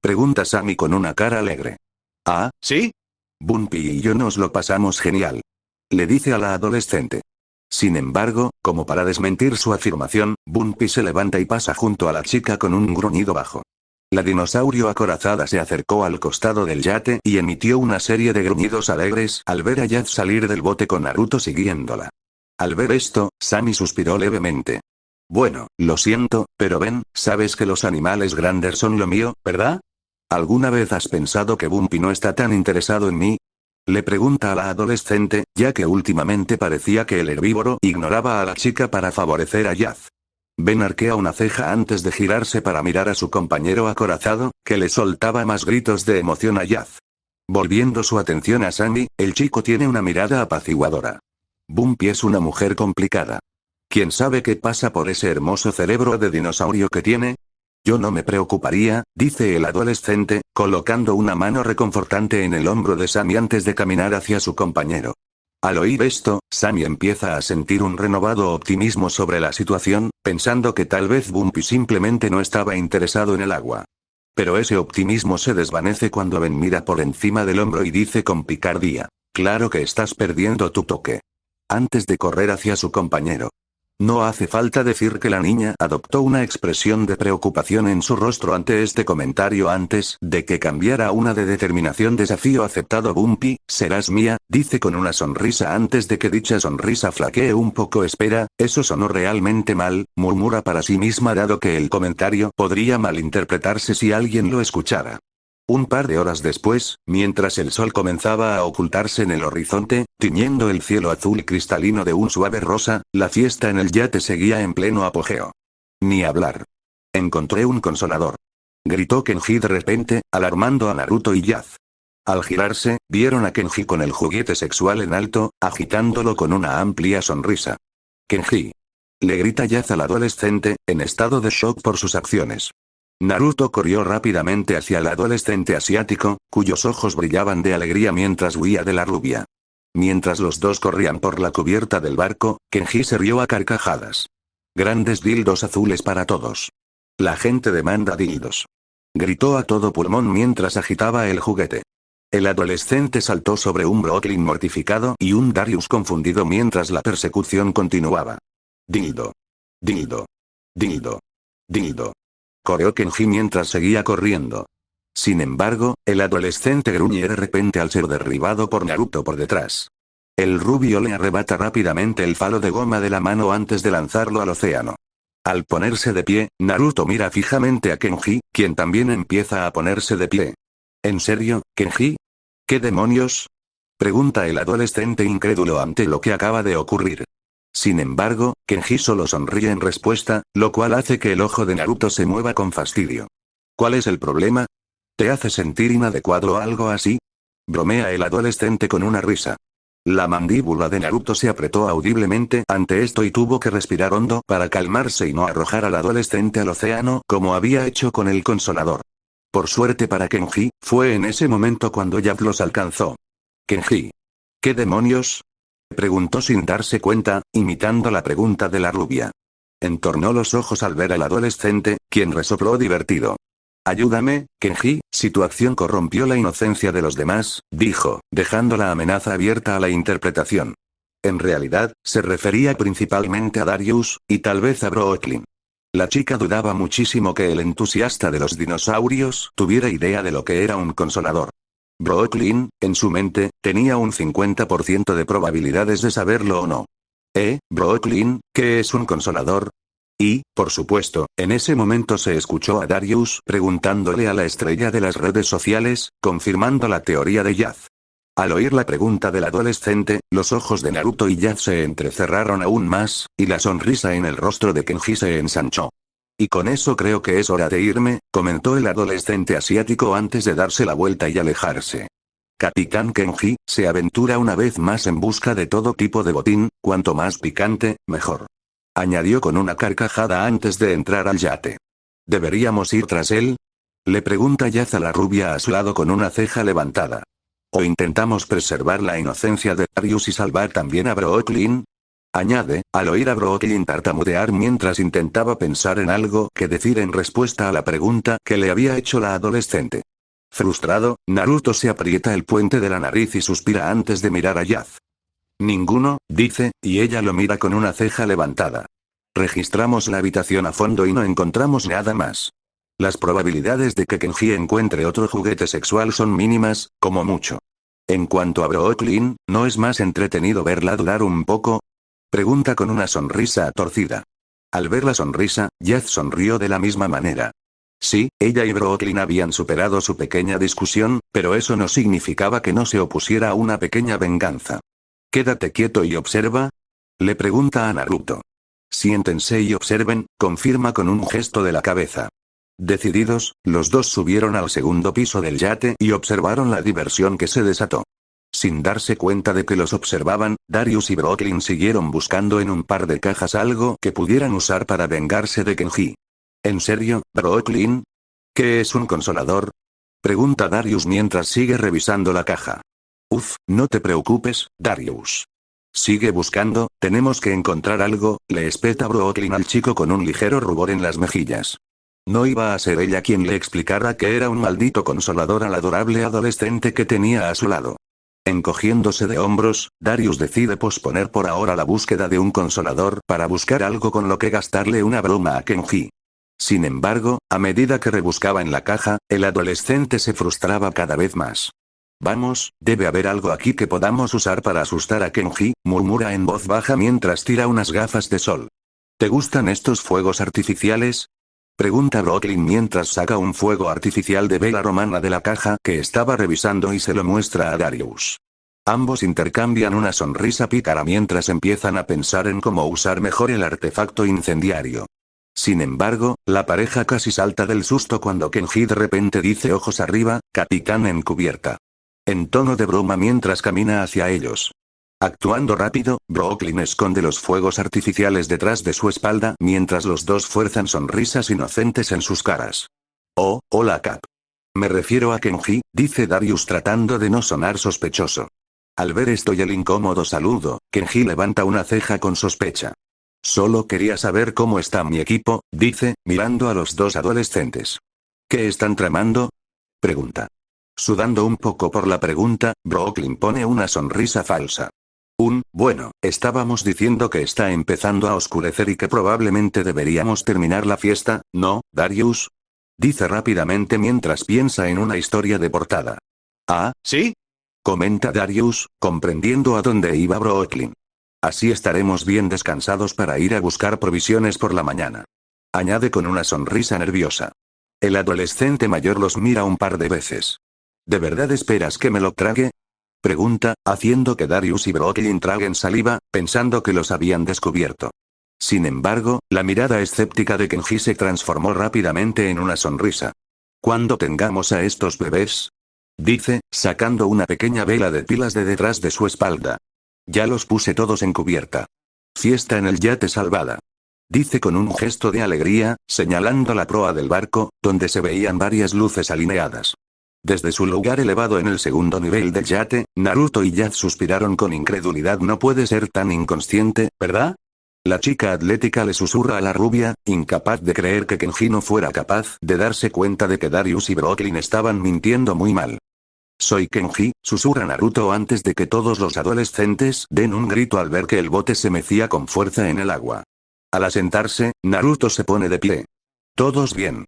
Pregunta Sammy con una cara alegre. ¿Ah, sí? Bumpy y yo nos lo pasamos genial. Le dice a la adolescente. Sin embargo, como para desmentir su afirmación, Bumpy se levanta y pasa junto a la chica con un gruñido bajo. La dinosaurio acorazada se acercó al costado del yate y emitió una serie de gruñidos alegres al ver a Yaz salir del bote con Naruto siguiéndola. Al ver esto, Sammy suspiró levemente. Bueno, lo siento, pero Ben, sabes que los animales grandes son lo mío, ¿verdad? ¿Alguna vez has pensado que Bumpy no está tan interesado en mí? Le pregunta a la adolescente, ya que últimamente parecía que el herbívoro ignoraba a la chica para favorecer a Yaz. Ben arquea una ceja antes de girarse para mirar a su compañero acorazado, que le soltaba más gritos de emoción a Yaz. Volviendo su atención a Sammy, el chico tiene una mirada apaciguadora. Bumpy es una mujer complicada. ¿Quién sabe qué pasa por ese hermoso cerebro de dinosaurio que tiene? Yo no me preocuparía, dice el adolescente, colocando una mano reconfortante en el hombro de Sammy antes de caminar hacia su compañero. Al oír esto, Sammy empieza a sentir un renovado optimismo sobre la situación, pensando que tal vez Bumpy simplemente no estaba interesado en el agua. Pero ese optimismo se desvanece cuando Ben mira por encima del hombro y dice con picardía, claro que estás perdiendo tu toque. Antes de correr hacia su compañero. No hace falta decir que la niña adoptó una expresión de preocupación en su rostro ante este comentario antes de que cambiara a una de determinación. Desafío aceptado. Bumpy, serás mía, dice con una sonrisa antes de que dicha sonrisa flaquee un poco. Espera, eso sonó realmente mal, murmura para sí misma dado que el comentario podría malinterpretarse si alguien lo escuchara. Un par de horas después, mientras el sol comenzaba a ocultarse en el horizonte, tiñendo el cielo azul cristalino de un suave rosa, la fiesta en el yate seguía en pleno apogeo. Ni hablar. Encontré un consolador. Gritó Kenji de repente, alarmando a Naruto y Yaz. Al girarse, vieron a Kenji con el juguete sexual en alto, agitándolo con una amplia sonrisa. Kenji. Le grita Yaz al adolescente, en estado de shock por sus acciones. Naruto corrió rápidamente hacia el adolescente asiático, cuyos ojos brillaban de alegría mientras huía de la rubia. Mientras los dos corrían por la cubierta del barco, Kenji se rió a carcajadas. Grandes dildos azules para todos. La gente demanda dildos. Gritó a todo pulmón mientras agitaba el juguete. El adolescente saltó sobre un Brooklyn mortificado y un Darius confundido mientras la persecución continuaba. Dildo. Dildo. Dildo. Dildo. Coreó Kenji mientras seguía corriendo. Sin embargo, el adolescente gruñe de repente al ser derribado por Naruto por detrás. El rubio le arrebata rápidamente el falo de goma de la mano antes de lanzarlo al océano. Al ponerse de pie, Naruto mira fijamente a Kenji, quien también empieza a ponerse de pie. ¿En serio, Kenji? ¿Qué demonios? Pregunta el adolescente incrédulo ante lo que acaba de ocurrir. Sin embargo, Kenji solo sonríe en respuesta, lo cual hace que el ojo de Naruto se mueva con fastidio. ¿Cuál es el problema? ¿Te hace sentir inadecuado o algo así? Bromea el adolescente con una risa. La mandíbula de Naruto se apretó audiblemente ante esto y tuvo que respirar hondo para calmarse y no arrojar al adolescente al océano como había hecho con el consolador. Por suerte para Kenji, fue en ese momento cuando Yaz los alcanzó. Kenji. ¿Qué demonios? Preguntó sin darse cuenta, imitando la pregunta de la rubia. Entornó los ojos al ver al adolescente, quien resopló divertido. Ayúdame, Kenji, si tu acción corrompió la inocencia de los demás, dijo, dejando la amenaza abierta a la interpretación. En realidad, se refería principalmente a Darius, y tal vez a Brooklyn. La chica dudaba muchísimo que el entusiasta de los dinosaurios tuviera idea de lo que era un consolador. Brooklyn, en su mente, tenía un 50% de probabilidades de saberlo o no. Brooklyn, ¿qué es un consolador? Y, por supuesto, en ese momento se escuchó a Darius preguntándole a la estrella de las redes sociales, confirmando la teoría de Yaz. Al oír la pregunta del adolescente, los ojos de Naruto y Yaz se entrecerraron aún más, y la sonrisa en el rostro de Kenji se ensanchó. Y con eso creo que es hora de irme, comentó el adolescente asiático antes de darse la vuelta y alejarse. Capitán Kenji, se aventura una vez más en busca de todo tipo de botín, cuanto más picante, mejor. Añadió con una carcajada antes de entrar al yate. ¿Deberíamos ir tras él? Le pregunta Yaz a la rubia a su lado con una ceja levantada. ¿O intentamos preservar la inocencia de Darius y salvar también a Brooklyn? Añade, al oír a Brooklyn tartamudear mientras intentaba pensar en algo que decir en respuesta a la pregunta que le había hecho la adolescente. Frustrado, Naruto se aprieta el puente de la nariz y suspira antes de mirar a Yaz. Ninguno, dice, y ella lo mira con una ceja levantada. Registramos la habitación a fondo y no encontramos nada más. Las probabilidades de que Kenji encuentre otro juguete sexual son mínimas, como mucho. En cuanto a Brooklyn, ¿no es más entretenido verla dudar un poco? Pregunta con una sonrisa torcida. Al ver la sonrisa, Yaz sonrió de la misma manera. Sí, ella y Brooklyn habían superado su pequeña discusión, pero eso no significaba que no se opusiera a una pequeña venganza. «Quédate quieto y observa», le pregunta a Naruto. «Siéntense y observen», confirma con un gesto de la cabeza. Decididos, los dos subieron al segundo piso del yate y observaron la diversión que se desató. Sin darse cuenta de que los observaban, Darius y Brooklyn siguieron buscando en un par de cajas algo que pudieran usar para vengarse de Kenji. ¿En serio, Brooklyn? ¿Qué es un consolador? Pregunta Darius mientras sigue revisando la caja. No te preocupes, Darius. Sigue buscando, tenemos que encontrar algo, le espeta Brooklyn al chico con un ligero rubor en las mejillas. No iba a ser ella quien le explicara que era un maldito consolador al adorable adolescente que tenía a su lado. Encogiéndose de hombros, Darius decide posponer por ahora la búsqueda de un consolador para buscar algo con lo que gastarle una broma a Kenji. Sin embargo, a medida que rebuscaba en la caja, el adolescente se frustraba cada vez más. Vamos, debe haber algo aquí que podamos usar para asustar a Kenji, murmura en voz baja mientras tira unas gafas de sol. ¿Te gustan estos fuegos artificiales? Pregunta Brooklyn mientras saca un fuego artificial de vela romana de la caja que estaba revisando y se lo muestra a Darius. Ambos intercambian una sonrisa pícara mientras empiezan a pensar en cómo usar mejor el artefacto incendiario. Sin embargo, la pareja casi salta del susto cuando Kenji de repente dice ojos arriba, Capitán encubierta. En tono de broma mientras camina hacia ellos. Actuando rápido, Brooklyn esconde los fuegos artificiales detrás de su espalda mientras los dos fuerzan sonrisas inocentes en sus caras. Oh, hola Cap. Me refiero a Kenji, dice Darius tratando de no sonar sospechoso. Al ver esto y el incómodo saludo, Kenji levanta una ceja con sospecha. Solo quería saber cómo está mi equipo, dice, mirando a los dos adolescentes. ¿Qué están tramando? Pregunta. Sudando un poco por la pregunta, Brooklyn pone una sonrisa falsa. Bueno, estábamos diciendo que está empezando a oscurecer y que probablemente deberíamos terminar la fiesta, ¿no, Darius? Dice rápidamente mientras piensa en una historia de portada. Ah, ¿sí? Comenta Darius, comprendiendo a dónde iba Brooklyn. Así estaremos bien descansados para ir a buscar provisiones por la mañana. Añade con una sonrisa nerviosa. El adolescente mayor los mira un par de veces. ¿De verdad esperas que me lo trague? Pregunta, haciendo que Darius y Brooklyn traguen saliva, pensando que los habían descubierto. Sin embargo, la mirada escéptica de Kenji se transformó rápidamente en una sonrisa. ¿Cuándo tengamos a estos bebés? Dice, sacando una pequeña vela de pilas de detrás de su espalda. Ya los puse todos en cubierta. Fiesta en el yate salvada. Dice con un gesto de alegría, señalando la proa del barco, donde se veían varias luces alineadas. Desde su lugar elevado en el segundo nivel del yate, Naruto y Yaz suspiraron con incredulidad. No puede ser tan inconsciente, ¿verdad? La chica atlética le susurra a la rubia, incapaz de creer que Kenji no fuera capaz de darse cuenta de que Darius y Brooklyn estaban mintiendo muy mal. Soy Kenji, susurra Naruto antes de que todos los adolescentes den un grito al ver que el bote se mecía con fuerza en el agua. Al asentarse, Naruto se pone de pie. ¿Todos bien?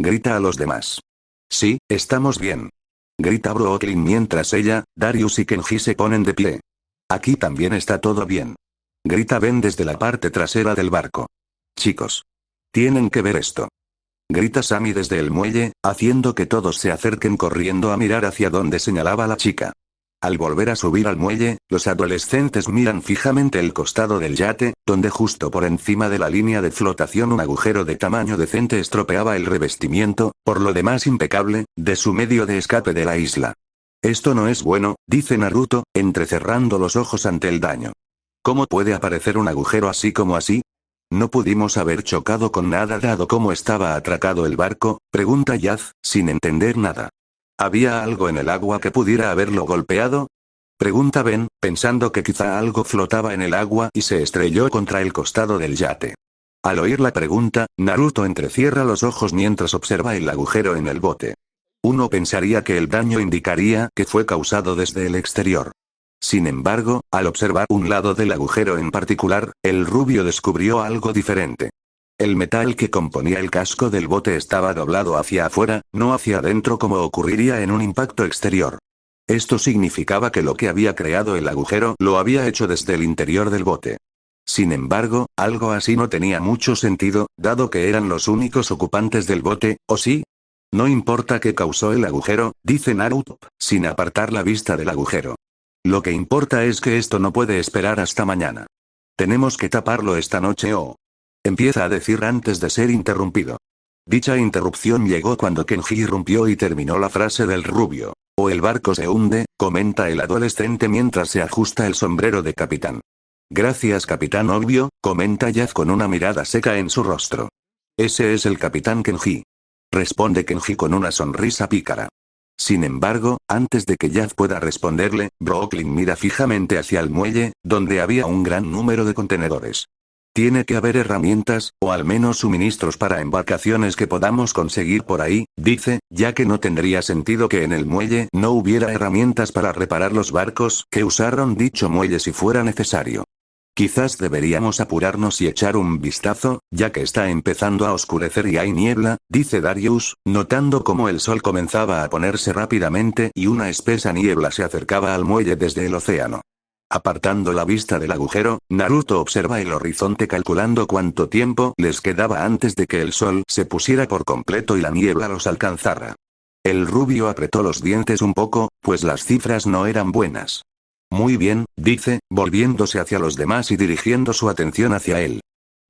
Grita a los demás. Sí, estamos bien. Grita Brooklyn mientras ella, Darius y Kenji se ponen de pie. Aquí también está todo bien. Grita Ben desde la parte trasera del barco. Chicos. Tienen que ver esto. Grita Sammy desde el muelle, haciendo que todos se acerquen corriendo a mirar hacia donde señalaba la chica. Al volver a subir al muelle, los adolescentes miran fijamente el costado del yate, donde justo por encima de la línea de flotación un agujero de tamaño decente estropeaba el revestimiento, por lo demás impecable, de su medio de escape de la isla. Esto no es bueno, dice Naruto, entrecerrando los ojos ante el daño. ¿Cómo puede aparecer un agujero así como así? ¿No pudimos haber chocado con nada dado cómo estaba atracado el barco? Pregunta Yaz, sin entender nada. ¿Había algo en el agua que pudiera haberlo golpeado? Pregunta Ben, pensando que quizá algo flotaba en el agua y se estrelló contra el costado del yate. Al oír la pregunta, Naruto entrecierra los ojos mientras observa el agujero en el bote. Uno pensaría que el daño indicaría que fue causado desde el exterior. Sin embargo, al observar un lado del agujero en particular, el rubio descubrió algo diferente. El metal que componía el casco del bote estaba doblado hacia afuera, no hacia adentro como ocurriría en un impacto exterior. Esto significaba que lo que había creado el agujero lo había hecho desde el interior del bote. Sin embargo, algo así no tenía mucho sentido, dado que eran los únicos ocupantes del bote, ¿o sí? No importa qué causó el agujero, dice Naruto, sin apartar la vista del agujero. Lo que importa es que esto no puede esperar hasta mañana. Tenemos que taparlo esta noche o... Empieza a decir antes de ser interrumpido. Dicha interrupción llegó cuando Kenji irrumpió y terminó la frase del rubio. O el barco se hunde, comenta el adolescente mientras se ajusta el sombrero de capitán. Gracias capitán obvio, comenta Yaz con una mirada seca en su rostro. Ese es el capitán Kenji. Responde Kenji con una sonrisa pícara. Sin embargo, antes de que Yaz pueda responderle, Brooklyn mira fijamente hacia el muelle, donde había un gran número de contenedores. Tiene que haber herramientas, o al menos suministros para embarcaciones que podamos conseguir por ahí, dice, ya que no tendría sentido que en el muelle no hubiera herramientas para reparar los barcos que usaron dicho muelle si fuera necesario. Quizás deberíamos apurarnos y echar un vistazo, ya que está empezando a oscurecer y hay niebla, dice Darius, notando cómo el sol comenzaba a ponerse rápidamente y una espesa niebla se acercaba al muelle desde el océano. Apartando la vista del agujero, Naruto observa el horizonte calculando cuánto tiempo les quedaba antes de que el sol se pusiera por completo y la niebla los alcanzara. El rubio apretó los dientes un poco, pues las cifras no eran buenas. Muy bien, dice, volviéndose hacia los demás y dirigiendo su atención hacia él.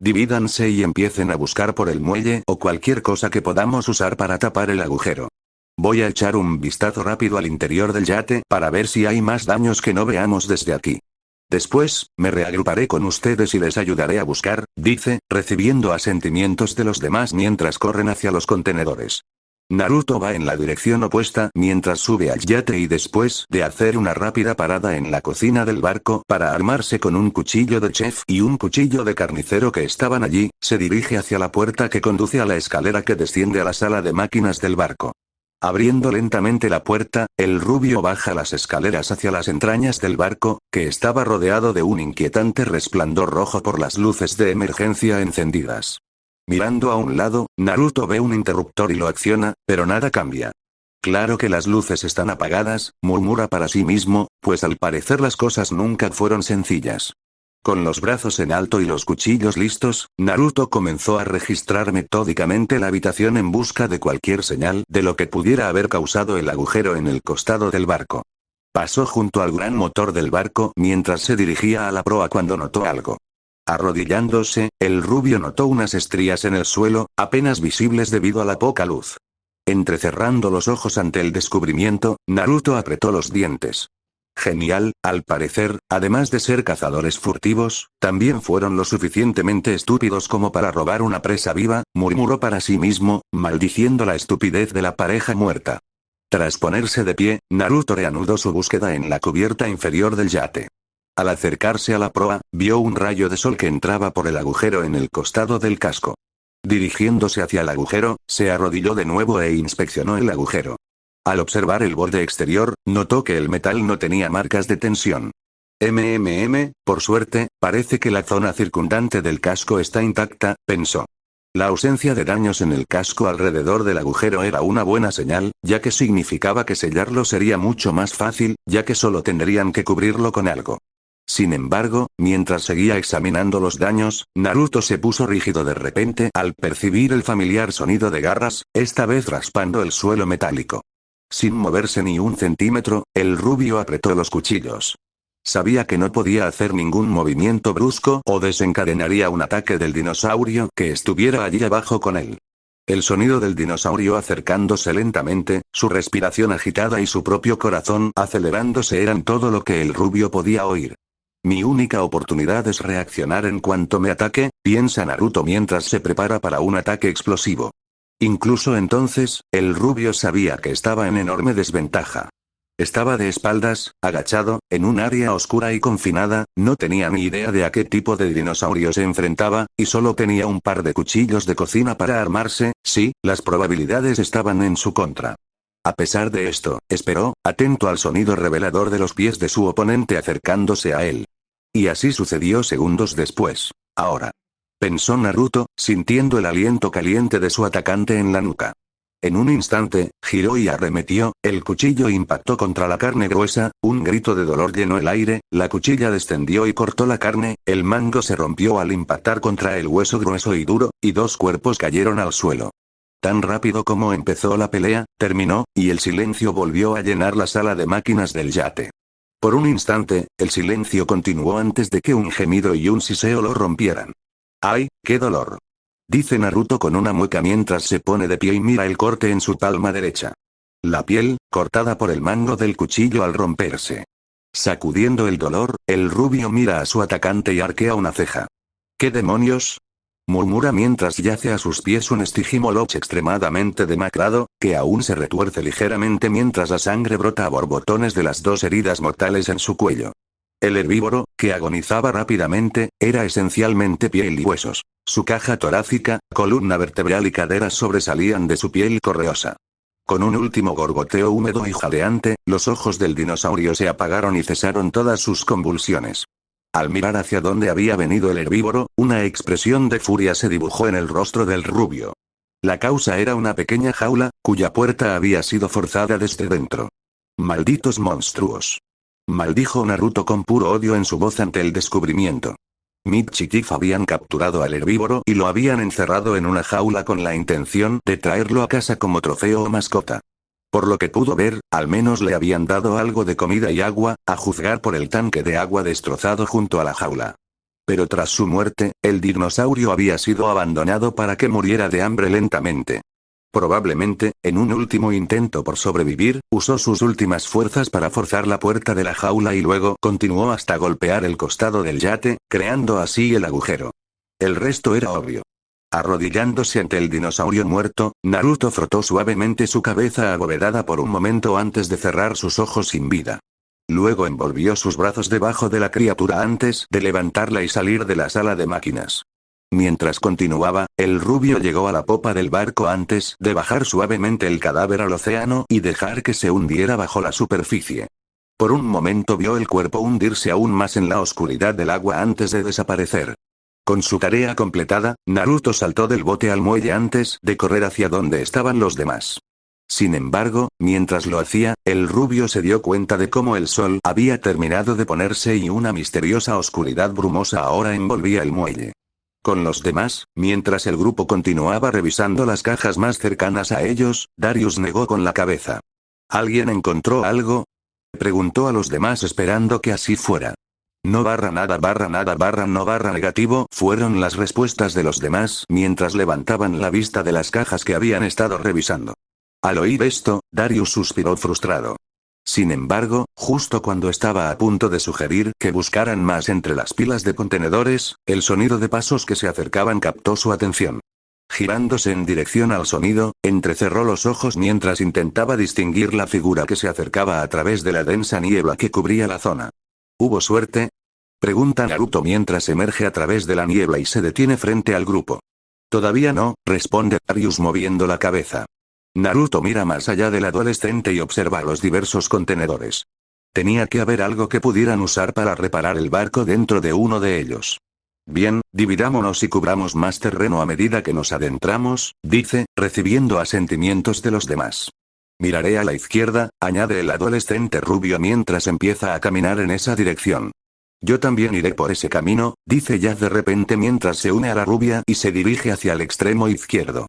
Divídanse y empiecen a buscar por el muelle o cualquier cosa que podamos usar para tapar el agujero. Voy a echar un vistazo rápido al interior del yate para ver si hay más daños que no veamos desde aquí. Después, me reagruparé con ustedes y les ayudaré a buscar, dice, recibiendo asentimientos de los demás mientras corren hacia los contenedores. Naruto va en la dirección opuesta mientras sube al yate y después de hacer una rápida parada en la cocina del barco para armarse con un cuchillo de chef y un cuchillo de carnicero que estaban allí, se dirige hacia la puerta que conduce a la escalera que desciende a la sala de máquinas del barco. Abriendo lentamente la puerta, el rubio baja las escaleras hacia las entrañas del barco, que estaba rodeado de un inquietante resplandor rojo por las luces de emergencia encendidas. Mirando a un lado, Naruto ve un interruptor y lo acciona, pero nada cambia. Claro que las luces están apagadas, murmura para sí mismo, pues al parecer las cosas nunca fueron sencillas. Con los brazos en alto y los cuchillos listos, Naruto comenzó a registrar metódicamente la habitación en busca de cualquier señal de lo que pudiera haber causado el agujero en el costado del barco. Pasó junto al gran motor del barco mientras se dirigía a la proa cuando notó algo. Arrodillándose, el rubio notó unas estrías en el suelo, apenas visibles debido a la poca luz. Entrecerrando los ojos ante el descubrimiento, Naruto apretó los dientes. Genial, al parecer, además de ser cazadores furtivos, también fueron lo suficientemente estúpidos como para robar una presa viva, murmuró para sí mismo, maldiciendo la estupidez de la pareja muerta. Tras ponerse de pie, Naruto reanudó su búsqueda en la cubierta inferior del yate. Al acercarse a la proa, vio un rayo de sol que entraba por el agujero en el costado del casco. Dirigiéndose hacia el agujero, se arrodilló de nuevo e inspeccionó el agujero. Al observar el borde exterior, notó que el metal no tenía marcas de tensión. Por suerte, parece que la zona circundante del casco está intacta, pensó. La ausencia de daños en el casco alrededor del agujero era una buena señal, ya que significaba que sellarlo sería mucho más fácil, ya que solo tendrían que cubrirlo con algo. Sin embargo, mientras seguía examinando los daños, Naruto se puso rígido de repente al percibir el familiar sonido de garras, esta vez raspando el suelo metálico. Sin moverse ni un centímetro, el rubio apretó los cuchillos. Sabía que no podía hacer ningún movimiento brusco o desencadenaría un ataque del dinosaurio que estuviera allí abajo con él. El sonido del dinosaurio acercándose lentamente, su respiración agitada y su propio corazón acelerándose eran todo lo que el rubio podía oír. Mi única oportunidad es reaccionar en cuanto me ataque, piensa Naruto mientras se prepara para un ataque explosivo. Incluso entonces, el rubio sabía que estaba en enorme desventaja. Estaba de espaldas, agachado, en un área oscura y confinada, no tenía ni idea de a qué tipo de dinosaurio se enfrentaba, y solo tenía un par de cuchillos de cocina para armarse, sí, las probabilidades estaban en su contra. A pesar de esto, esperó, atento al sonido revelador de los pies de su oponente acercándose a él. Y así sucedió segundos después. Ahora. Pensó Naruto, sintiendo el aliento caliente de su atacante en la nuca. En un instante, giró y arremetió, el cuchillo impactó contra la carne gruesa, un grito de dolor llenó el aire, la cuchilla descendió y cortó la carne, el mango se rompió al impactar contra el hueso grueso y duro, y dos cuerpos cayeron al suelo. Tan rápido como empezó la pelea, terminó, y el silencio volvió a llenar la sala de máquinas del yate. Por un instante, el silencio continuó antes de que un gemido y un siseo lo rompieran. ¡Ay, qué dolor! Dice Naruto con una mueca mientras se pone de pie y mira el corte en su palma derecha. La piel, cortada por el mango del cuchillo al romperse. Sacudiendo el dolor, el rubio mira a su atacante y arquea una ceja. ¿Qué demonios? Murmura mientras yace a sus pies un Stygimoloch extremadamente demacrado, que aún se retuerce ligeramente mientras la sangre brota a borbotones de las dos heridas mortales en su cuello. El herbívoro, que agonizaba rápidamente, era esencialmente piel y huesos. Su caja torácica, columna vertebral y caderas sobresalían de su piel correosa. Con un último gorgoteo húmedo y jadeante, los ojos del dinosaurio se apagaron y cesaron todas sus convulsiones. Al mirar hacia donde había venido el herbívoro, una expresión de furia se dibujó en el rostro del rubio. La causa era una pequeña jaula, cuya puerta había sido forzada desde dentro. ¡Malditos monstruos!, maldijo Naruto con puro odio en su voz ante el descubrimiento. Mitch y Tiff habían capturado al herbívoro y lo habían encerrado en una jaula con la intención de traerlo a casa como trofeo o mascota. Por lo que pudo ver, al menos le habían dado algo de comida y agua, a juzgar por el tanque de agua destrozado junto a la jaula. Pero tras su muerte, el dinosaurio había sido abandonado para que muriera de hambre lentamente. Probablemente, en un último intento por sobrevivir, usó sus últimas fuerzas para forzar la puerta de la jaula y luego continuó hasta golpear el costado del yate, creando así el agujero. El resto era obvio. Arrodillándose ante el dinosaurio muerto, Naruto frotó suavemente su cabeza abovedada por un momento antes de cerrar sus ojos sin vida. Luego envolvió sus brazos debajo de la criatura antes de levantarla y salir de la sala de máquinas. Mientras continuaba, el rubio llegó a la popa del barco antes de bajar suavemente el cadáver al océano y dejar que se hundiera bajo la superficie. Por un momento vio el cuerpo hundirse aún más en la oscuridad del agua antes de desaparecer. Con su tarea completada, Naruto saltó del bote al muelle antes de correr hacia donde estaban los demás. Sin embargo, mientras lo hacía, el rubio se dio cuenta de cómo el sol había terminado de ponerse y una misteriosa oscuridad brumosa ahora envolvía el muelle. Con los demás, mientras el grupo continuaba revisando las cajas más cercanas a ellos, Darius negó con la cabeza. ¿Alguien encontró algo?, preguntó a los demás esperando que así fuera. No /nada /no negativo fueron las respuestas de los demás mientras levantaban la vista de las cajas que habían estado revisando. Al oír esto, Darius suspiró frustrado. Sin embargo, justo cuando estaba a punto de sugerir que buscaran más entre las pilas de contenedores, el sonido de pasos que se acercaban captó su atención. Girándose en dirección al sonido, entrecerró los ojos mientras intentaba distinguir la figura que se acercaba a través de la densa niebla que cubría la zona. ¿Hubo suerte?, pregunta Naruto mientras emerge a través de la niebla y se detiene frente al grupo. Todavía no, responde Darius moviendo la cabeza. Naruto mira más allá del adolescente y observa los diversos contenedores. Tenía que haber algo que pudieran usar para reparar el barco dentro de uno de ellos. Bien, dividámonos y cubramos más terreno a medida que nos adentramos, dice, recibiendo asentimientos de los demás. Miraré a la izquierda, añade el adolescente rubio mientras empieza a caminar en esa dirección. Yo también iré por ese camino, dice Jazz de repente mientras se une a la rubia y se dirige hacia el extremo izquierdo.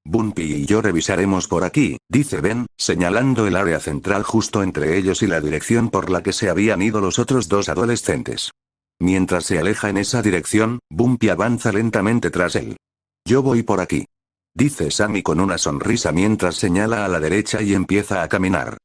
Bumpy y yo revisaremos por aquí, dice Ben, señalando el área central justo entre ellos y la dirección por la que se habían ido los otros dos adolescentes. Mientras se aleja en esa dirección, Bumpy avanza lentamente tras él. Yo voy por aquí, dice Sammy con una sonrisa mientras señala a la derecha y empieza a caminar.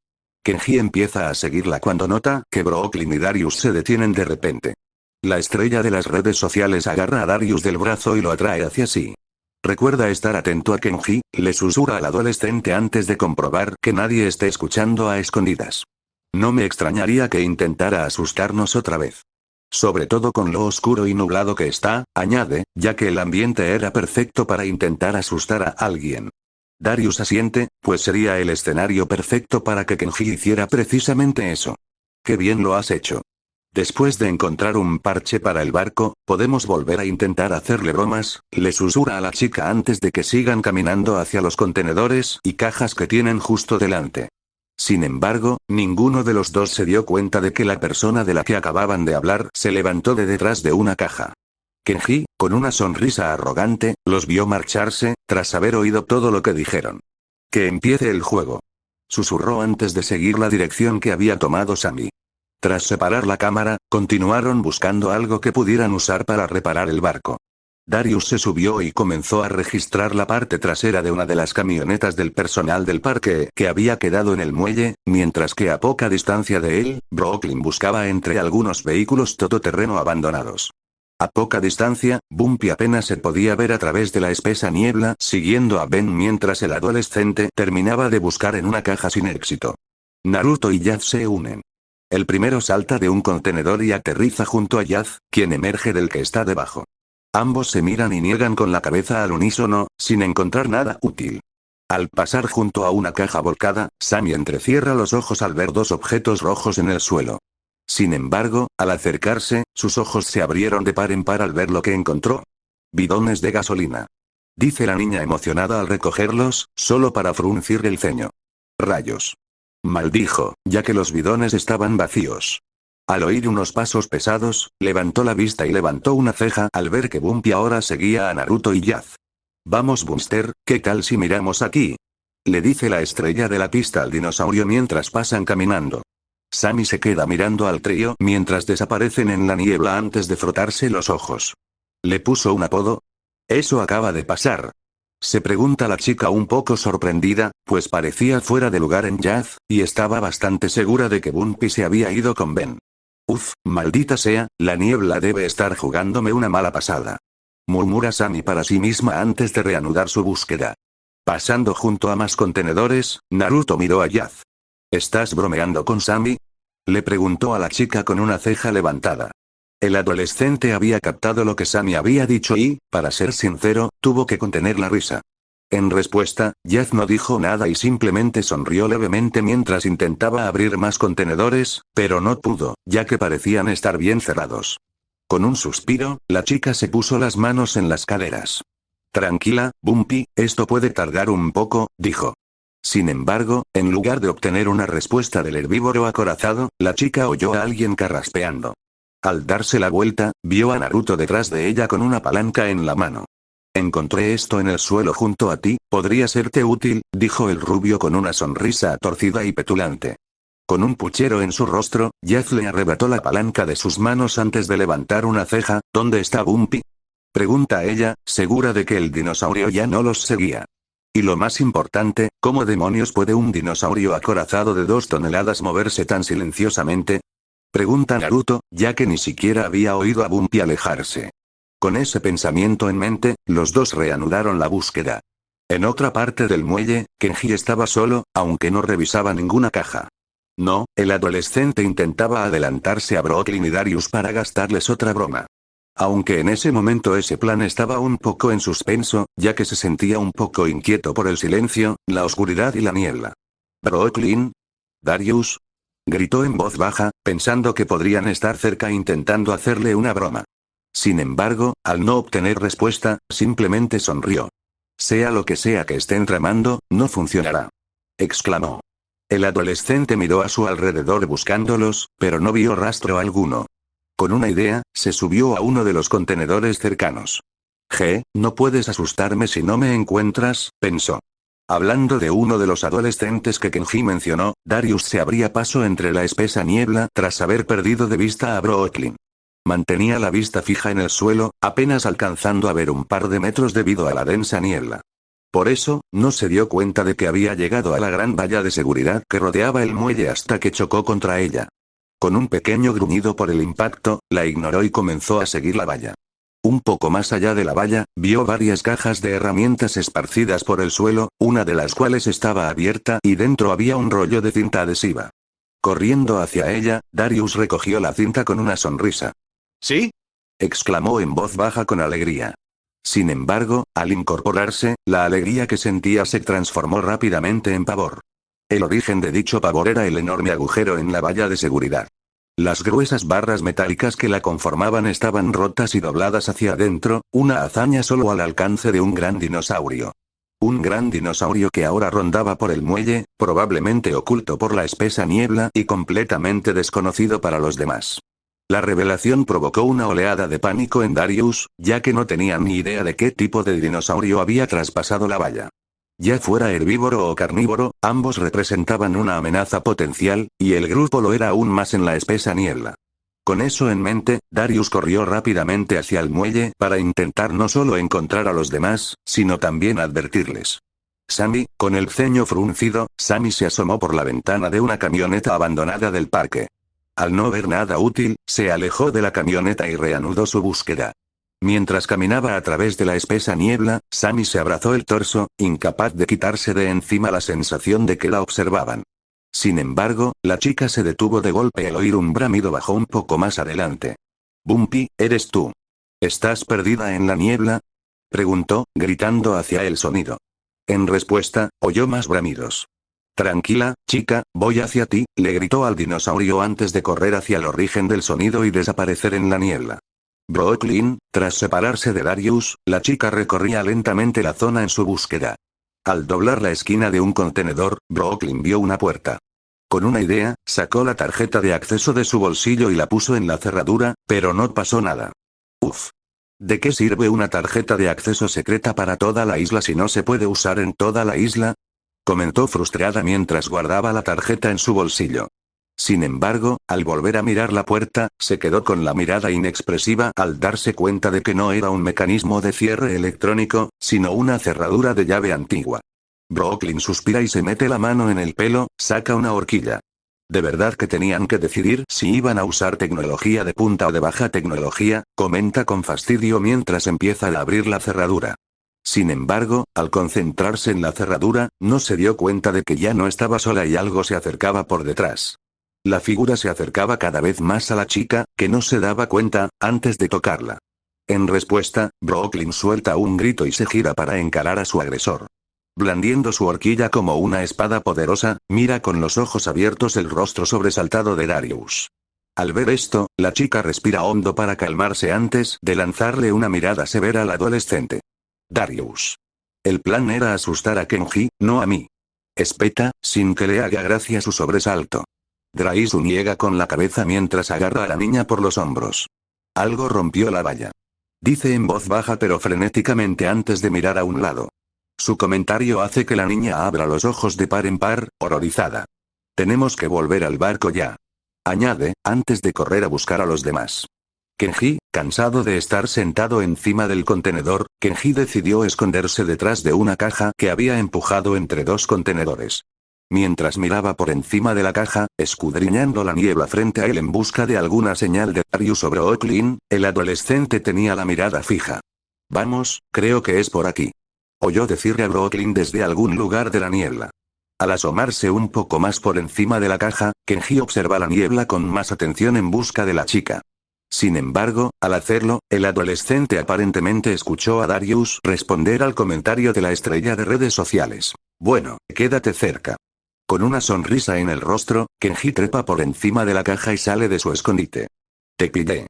Kenji empieza a seguirla cuando nota que Brooklyn y Darius se detienen de repente. La estrella de las redes sociales agarra a Darius del brazo y lo atrae hacia sí. Recuerda estar atento a Kenji, le susurra al adolescente antes de comprobar que nadie esté escuchando a escondidas. No me extrañaría que intentara asustarnos otra vez. Sobre todo con lo oscuro y nublado que está, añade, ya que el ambiente era perfecto para intentar asustar a alguien. Darius asiente, pues sería el escenario perfecto para que Kenji hiciera precisamente eso. ¡Qué bien lo has hecho! Después de encontrar un parche para el barco, podemos volver a intentar hacerle bromas, le susurra a la chica antes de que sigan caminando hacia los contenedores y cajas que tienen justo delante. Sin embargo, ninguno de los dos se dio cuenta de que la persona de la que acababan de hablar se levantó de detrás de una caja. Kenji, con una sonrisa arrogante, los vio marcharse, tras haber oído todo lo que dijeron. Que empiece el juego, susurró antes de seguir la dirección que había tomado Sammy. Tras separar la cámara, continuaron buscando algo que pudieran usar para reparar el barco. Darius se subió y comenzó a registrar la parte trasera de una de las camionetas del personal del parque que había quedado en el muelle, mientras que a poca distancia de él, Brooklyn buscaba entre algunos vehículos todoterreno abandonados. A poca distancia, Bumpy apenas se podía ver a través de la espesa niebla siguiendo a Ben mientras el adolescente terminaba de buscar en una caja sin éxito. Naruto y Jazz se unen. El primero salta de un contenedor y aterriza junto a Yaz, quien emerge del que está debajo. Ambos se miran y niegan con la cabeza al unísono, sin encontrar nada útil. Al pasar junto a una caja volcada, Sammy entrecierra los ojos al ver dos objetos rojos en el suelo. Sin embargo, al acercarse, sus ojos se abrieron de par en par al ver lo que encontró. Bidones de gasolina. Dice la niña emocionada al recogerlos, solo para fruncir el ceño. Rayos. Maldijo, ya que los bidones estaban vacíos. Al oír unos pasos pesados, levantó la vista y levantó una ceja al ver que Bumpy ahora seguía a Naruto y Yaz. Vamos Buster, ¿qué tal si miramos aquí? Le dice la estrella de la pista al dinosaurio mientras pasan caminando. Sammy se queda mirando al trío mientras desaparecen en la niebla antes de frotarse los ojos. ¿Le puso un apodo? Eso acaba de pasar. Se pregunta la chica un poco sorprendida, pues parecía fuera de lugar en Yaz, y estaba bastante segura de que Bumpy se había ido con Ben. Uf, maldita sea, la niebla debe estar jugándome una mala pasada. Murmura Sammy para sí misma antes de reanudar su búsqueda. Pasando junto a más contenedores, Naruto miró a Yaz. ¿Estás bromeando con Sammy? Le preguntó a la chica con una ceja levantada. El adolescente había captado lo que Sammy había dicho y, para ser sincero, tuvo que contener la risa. En respuesta, Yaz no dijo nada y simplemente sonrió levemente mientras intentaba abrir más contenedores, pero no pudo, ya que parecían estar bien cerrados. Con un suspiro, la chica se puso las manos en las caderas. Tranquila, Bumpy, esto puede tardar un poco, dijo. Sin embargo, en lugar de obtener una respuesta del herbívoro acorazado, la chica oyó a alguien carraspeando. Al darse la vuelta, vio a Naruto detrás de ella con una palanca en la mano. Encontré esto en el suelo junto a ti, podría serte útil, dijo el rubio con una sonrisa torcida y petulante. Con un puchero en su rostro, Yaz le arrebató la palanca de sus manos antes de levantar una ceja. ¿Dónde está Bumpy? Pregunta ella, segura de que el dinosaurio ya no los seguía. Y lo más importante, ¿cómo demonios puede un dinosaurio acorazado de 2 toneladas moverse tan silenciosamente? Pregunta Naruto, ya que ni siquiera había oído a Bumpy alejarse. Con ese pensamiento en mente, los dos reanudaron la búsqueda. En otra parte del muelle, Kenji estaba solo, aunque no revisaba ninguna caja. No, el adolescente intentaba adelantarse a Brooklyn y Darius para gastarles otra broma. Aunque en ese momento ese plan estaba un poco en suspenso, ya que se sentía un poco inquieto por el silencio, la oscuridad y la niebla. ¿Brooklyn? ¿Darius? Gritó en voz baja, pensando que podrían estar cerca intentando hacerle una broma. Sin embargo, al no obtener respuesta, simplemente sonrió. Sea lo que sea que estén tramando, no funcionará. Exclamó. El adolescente miró a su alrededor buscándolos, pero no vio rastro alguno. Con una idea, se subió a uno de los contenedores cercanos. No puedes asustarme si no me encuentras, pensó. Hablando de uno de los adolescentes que Kenji mencionó, Darius se abría paso entre la espesa niebla tras haber perdido de vista a Brooklyn. Mantenía la vista fija en el suelo, apenas alcanzando a ver un par de metros debido a la densa niebla. Por eso, no se dio cuenta de que había llegado a la gran valla de seguridad que rodeaba el muelle hasta que chocó contra ella. Con un pequeño gruñido por el impacto, la ignoró y comenzó a seguir la valla. Un poco más allá de la valla, vio varias cajas de herramientas esparcidas por el suelo, una de las cuales estaba abierta y dentro había un rollo de cinta adhesiva. Corriendo hacia ella, Darius recogió la cinta con una sonrisa. ¿Sí? Exclamó en voz baja con alegría. Sin embargo, al incorporarse, la alegría que sentía se transformó rápidamente en pavor. El origen de dicho pavor era el enorme agujero en la valla de seguridad. Las gruesas barras metálicas que la conformaban estaban rotas y dobladas hacia adentro, una hazaña solo al alcance de un gran dinosaurio. Un gran dinosaurio que ahora rondaba por el muelle, probablemente oculto por la espesa niebla y completamente desconocido para los demás. La revelación provocó una oleada de pánico en Darius, ya que no tenía ni idea de qué tipo de dinosaurio había traspasado la valla. Ya fuera herbívoro o carnívoro, ambos representaban una amenaza potencial, y el grupo lo era aún más en la espesa niebla. Con eso en mente, Darius corrió rápidamente hacia el muelle para intentar no solo encontrar a los demás, sino también advertirles. Sammy, con el ceño fruncido, Sammy se asomó por la ventana de una camioneta abandonada del parque. Al no ver nada útil, se alejó de la camioneta y reanudó su búsqueda. Mientras caminaba a través de la espesa niebla, Sammy se abrazó el torso, incapaz de quitarse de encima la sensación de que la observaban. Sin embargo, la chica se detuvo de golpe al oír un bramido bajo un poco más adelante. Bumpy, ¿eres tú? ¿Estás perdida en la niebla? Preguntó, gritando hacia el sonido. En respuesta, oyó más bramidos. Tranquila, chica, voy hacia ti, le gritó al dinosaurio antes de correr hacia el origen del sonido y desaparecer en la niebla. Brooklyn, tras separarse de Darius, la chica recorría lentamente la zona en su búsqueda. Al doblar la esquina de un contenedor, Brooklyn vio una puerta. Con una idea, sacó la tarjeta de acceso de su bolsillo y la puso en la cerradura, pero no pasó nada. Uf. ¿De qué sirve una tarjeta de acceso secreta para toda la isla si no se puede usar en toda la isla? Comentó frustrada mientras guardaba la tarjeta en su bolsillo. Sin embargo, al volver a mirar la puerta, se quedó con la mirada inexpresiva al darse cuenta de que no era un mecanismo de cierre electrónico, sino una cerradura de llave antigua. Brooklyn suspira y se mete la mano en el pelo, saca una horquilla. De verdad que tenían que decidir si iban a usar tecnología de punta o de baja tecnología, comenta con fastidio mientras empieza a abrir la cerradura. Sin embargo, al concentrarse en la cerradura, no se dio cuenta de que ya no estaba sola y algo se acercaba por detrás. La figura se acercaba cada vez más a la chica, que no se daba cuenta, antes de tocarla. En respuesta, Brooklyn suelta un grito y se gira para encarar a su agresor. Blandiendo su horquilla como una espada poderosa, mira con los ojos abiertos el rostro sobresaltado de Darius. Al ver esto, la chica respira hondo para calmarse antes de lanzarle una mirada severa al adolescente. Darius. El plan era asustar a Kenji, no a mí. Espeta, sin que le haga gracia su sobresalto. Draisu niega con la cabeza mientras agarra a la niña por los hombros. Algo rompió la valla. Dice en voz baja pero frenéticamente antes de mirar a un lado. Su comentario hace que la niña abra los ojos de par en par, horrorizada. Tenemos que volver al barco ya. Añade, antes de correr a buscar a los demás. Kenji, cansado de estar sentado encima del contenedor, Kenji decidió esconderse detrás de una caja que había empujado entre dos contenedores. Mientras miraba por encima de la caja, escudriñando la niebla frente a él en busca de alguna señal de Darius o Brooklyn, el adolescente tenía la mirada fija. Vamos, creo que es por aquí. Oyó decirle a Brooklyn desde algún lugar de la niebla. Al asomarse un poco más por encima de la caja, Kenji observa la niebla con más atención en busca de la chica. Sin embargo, al hacerlo, el adolescente aparentemente escuchó a Darius responder al comentario de la estrella de redes sociales. Bueno, quédate cerca. Con una sonrisa en el rostro, Kenji trepa por encima de la caja y sale de su escondite. Te pillé.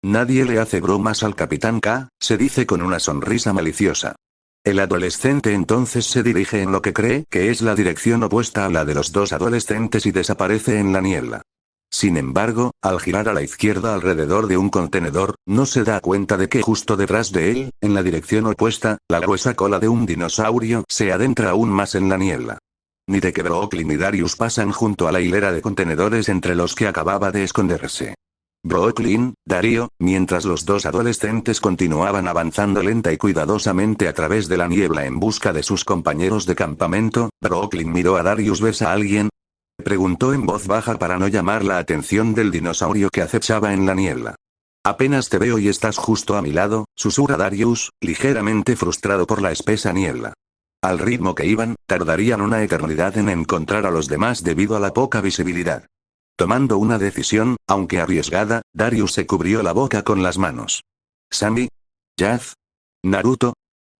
Nadie le hace bromas al Capitán K, se dice con una sonrisa maliciosa. El adolescente entonces se dirige en lo que cree que es la dirección opuesta a la de los dos adolescentes y desaparece en la niebla. Sin embargo, al girar a la izquierda alrededor de un contenedor, no se da cuenta de que justo detrás de él, en la dirección opuesta, la gruesa cola de un dinosaurio se adentra aún más en la niebla. Ni de que Brooklyn y Darius pasan junto a la hilera de contenedores entre los que acababa de esconderse. Brooklyn, Dario, mientras los dos adolescentes continuaban avanzando lenta y cuidadosamente a través de la niebla en busca de sus compañeros de campamento, Brooklyn miró a Darius. ¿Ves a alguien? Preguntó en voz baja para no llamar la atención del dinosaurio que acechaba en la niebla. Apenas te veo y estás justo a mi lado, susurra Darius, ligeramente frustrado por la espesa niebla. Al ritmo que iban, tardarían una eternidad en encontrar a los demás debido a la poca visibilidad. Tomando una decisión, aunque arriesgada, Darius se cubrió la boca con las manos. ¿Sami? ¿Yaz? ¿Naruto?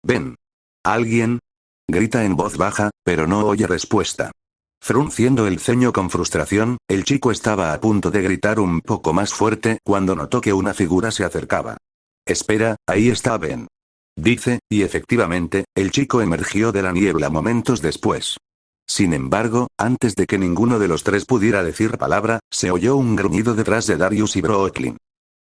¿Ven? ¿Alguien? Grita en voz baja, pero no oye respuesta. Frunciendo el ceño con frustración, el chico estaba a punto de gritar un poco más fuerte cuando notó que una figura se acercaba. Espera, ahí está Ben. Dice, y efectivamente, el chico emergió de la niebla momentos después. Sin embargo, antes de que ninguno de los tres pudiera decir palabra, se oyó un gruñido detrás de Darius y Brooklyn.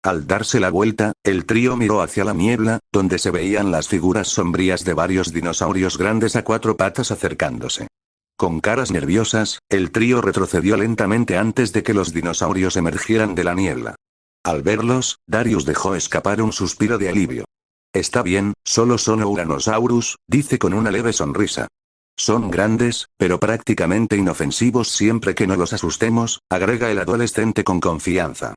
Al darse la vuelta, el trío miró hacia la niebla, donde se veían las figuras sombrías de varios dinosaurios grandes a cuatro patas acercándose. Con caras nerviosas, el trío retrocedió lentamente antes de que los dinosaurios emergieran de la niebla. Al verlos, Darius dejó escapar un suspiro de alivio. Está bien, solo son Uranosaurus, dice con una leve sonrisa. Son grandes, pero prácticamente inofensivos siempre que no los asustemos, agrega el adolescente con confianza.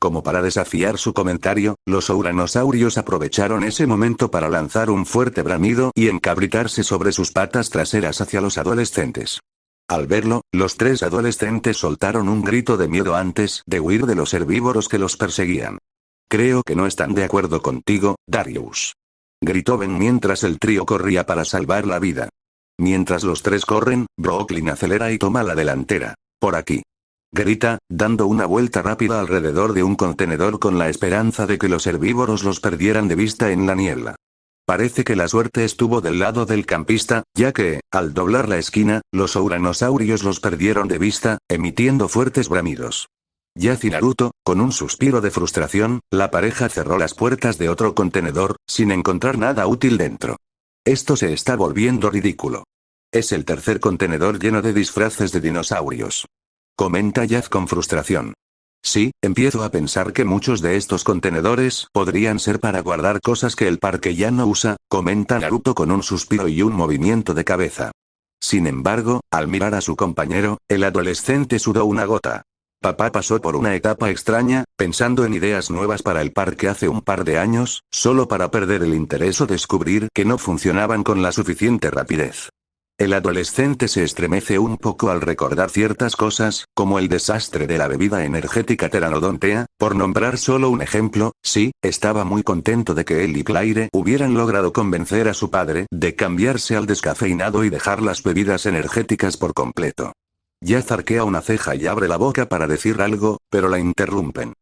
Como para desafiar su comentario, los uranosaurios aprovecharon ese momento para lanzar un fuerte bramido y encabritarse sobre sus patas traseras hacia los adolescentes. Al verlo, los tres adolescentes soltaron un grito de miedo antes de huir de los herbívoros que los perseguían. Creo que no están de acuerdo contigo, Darius. Gritó Ben mientras el trío corría para salvar la vida. Mientras los tres corren, Brooklyn acelera y toma la delantera. Por aquí. Grita, dando una vuelta rápida alrededor de un contenedor con la esperanza de que los herbívoros los perdieran de vista en la niebla. Parece que la suerte estuvo del lado del campista, ya que, al doblar la esquina, los uranosaurios los perdieron de vista, emitiendo fuertes bramidos. Yaz y Naruto, con un suspiro de frustración, la pareja cerró las puertas de otro contenedor, sin encontrar nada útil dentro. Esto se está volviendo ridículo. Es el tercer contenedor lleno de disfraces de dinosaurios. Comenta Yaz con frustración. Sí, empiezo a pensar que muchos de estos contenedores podrían ser para guardar cosas que el parque ya no usa, comenta Naruto con un suspiro y un movimiento de cabeza. Sin embargo, al mirar a su compañero, el adolescente sudó una gota. Papá pasó por una etapa extraña, pensando en ideas nuevas para el parque hace un par de años, solo para perder el interés o descubrir que no funcionaban con la suficiente rapidez. El adolescente se estremece un poco al recordar ciertas cosas, como el desastre de la bebida energética Pteranodontea, por nombrar solo un ejemplo. Sí, estaba muy contento de que él y Claire hubieran logrado convencer a su padre de cambiarse al descafeinado y dejar las bebidas energéticas por completo. Yaz arquea una ceja y abre la boca para decir algo, pero la interrumpen.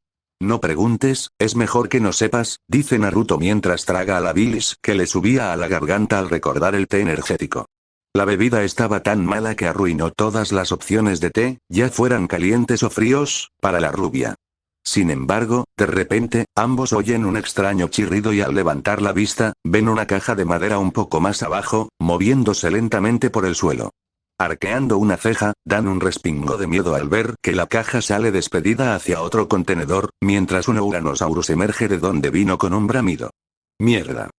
No preguntes, es mejor que no sepas, dice Naruto mientras traga a la bilis que le subía a la garganta al recordar el té energético. La bebida estaba tan mala que arruinó todas las opciones de té, ya fueran calientes o fríos, para la rubia. Sin embargo, de repente, ambos oyen un extraño chirrido y al levantar la vista, ven una caja de madera un poco más abajo, moviéndose lentamente por el suelo. Arqueando una ceja, dan un respingo de miedo al ver que la caja sale despedida hacia otro contenedor, mientras un Uranosaurus emerge de donde vino con un bramido. ¡Mierda!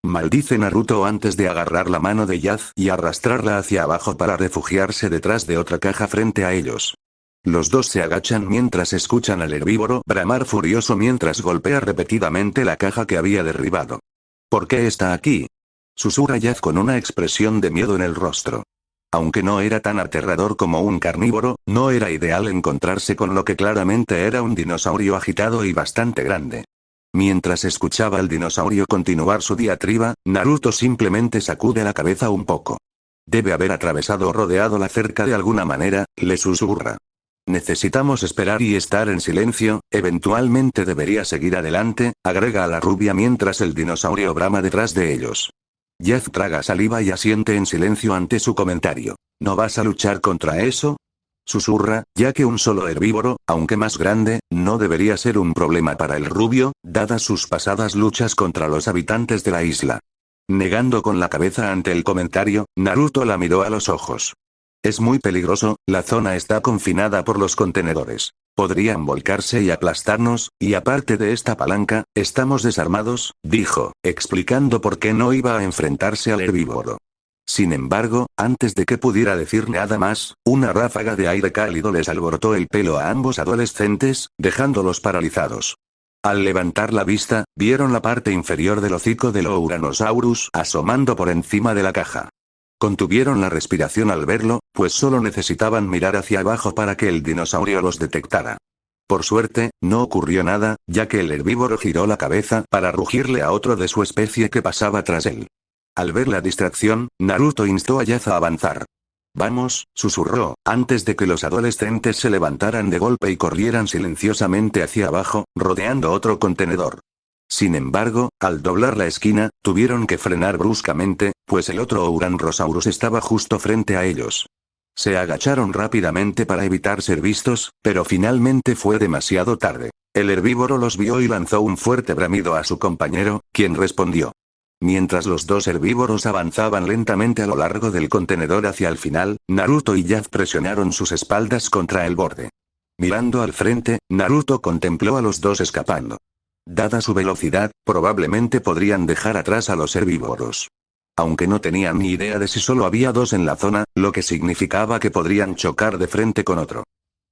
Maldice Naruto antes de agarrar la mano de Yaz y arrastrarla hacia abajo para refugiarse detrás de otra caja frente a ellos. Los dos se agachan mientras escuchan al herbívoro bramar furioso mientras golpea repetidamente la caja que había derribado. ¿Por qué está aquí? Susurra Yaz con una expresión de miedo en el rostro. Aunque no era tan aterrador como un carnívoro, no era ideal encontrarse con lo que claramente era un dinosaurio agitado y bastante grande. Mientras escuchaba al dinosaurio continuar su diatriba, Naruto simplemente sacude la cabeza un poco. Debe haber atravesado o rodeado la cerca de alguna manera, le susurra. Necesitamos esperar y estar en silencio, eventualmente debería seguir adelante, agrega a la rubia mientras el dinosaurio brama detrás de ellos. Yaz traga saliva y asiente en silencio ante su comentario. ¿No vas a luchar contra eso? Susurra, ya que un solo herbívoro, aunque más grande, no debería ser un problema para el rubio, dadas sus pasadas luchas contra los habitantes de la isla. Negando con la cabeza ante el comentario, Naruto la miró a los ojos. Es muy peligroso, la zona está confinada por los contenedores. Podrían volcarse y aplastarnos, y aparte de esta palanca, estamos desarmados, dijo, explicando por qué no iba a enfrentarse al herbívoro. Sin embargo, antes de que pudiera decir nada más, una ráfaga de aire cálido les alborotó el pelo a ambos adolescentes, dejándolos paralizados. Al levantar la vista, vieron la parte inferior del hocico del Uranosaurus asomando por encima de la caja. Contuvieron la respiración al verlo, pues solo necesitaban mirar hacia abajo para que el dinosaurio los detectara. Por suerte, no ocurrió nada, ya que el herbívoro giró la cabeza para rugirle a otro de su especie que pasaba tras él. Al ver la distracción, Naruto instó a Yaz a avanzar. Vamos, susurró, antes de que los adolescentes se levantaran de golpe y corrieran silenciosamente hacia abajo, rodeando otro contenedor. Sin embargo, al doblar la esquina, tuvieron que frenar bruscamente, pues el otro Uranrosaurus estaba justo frente a ellos. Se agacharon rápidamente para evitar ser vistos, pero finalmente fue demasiado tarde. El herbívoro los vio y lanzó un fuerte bramido a su compañero, quien respondió. Mientras los dos herbívoros avanzaban lentamente a lo largo del contenedor hacia el final, Naruto y Yaz presionaron sus espaldas contra el borde. Mirando al frente, Naruto contempló a los dos escapando. Dada su velocidad, probablemente podrían dejar atrás a los herbívoros. Aunque no tenían ni idea de si solo había dos en la zona, lo que significaba que podrían chocar de frente con otro.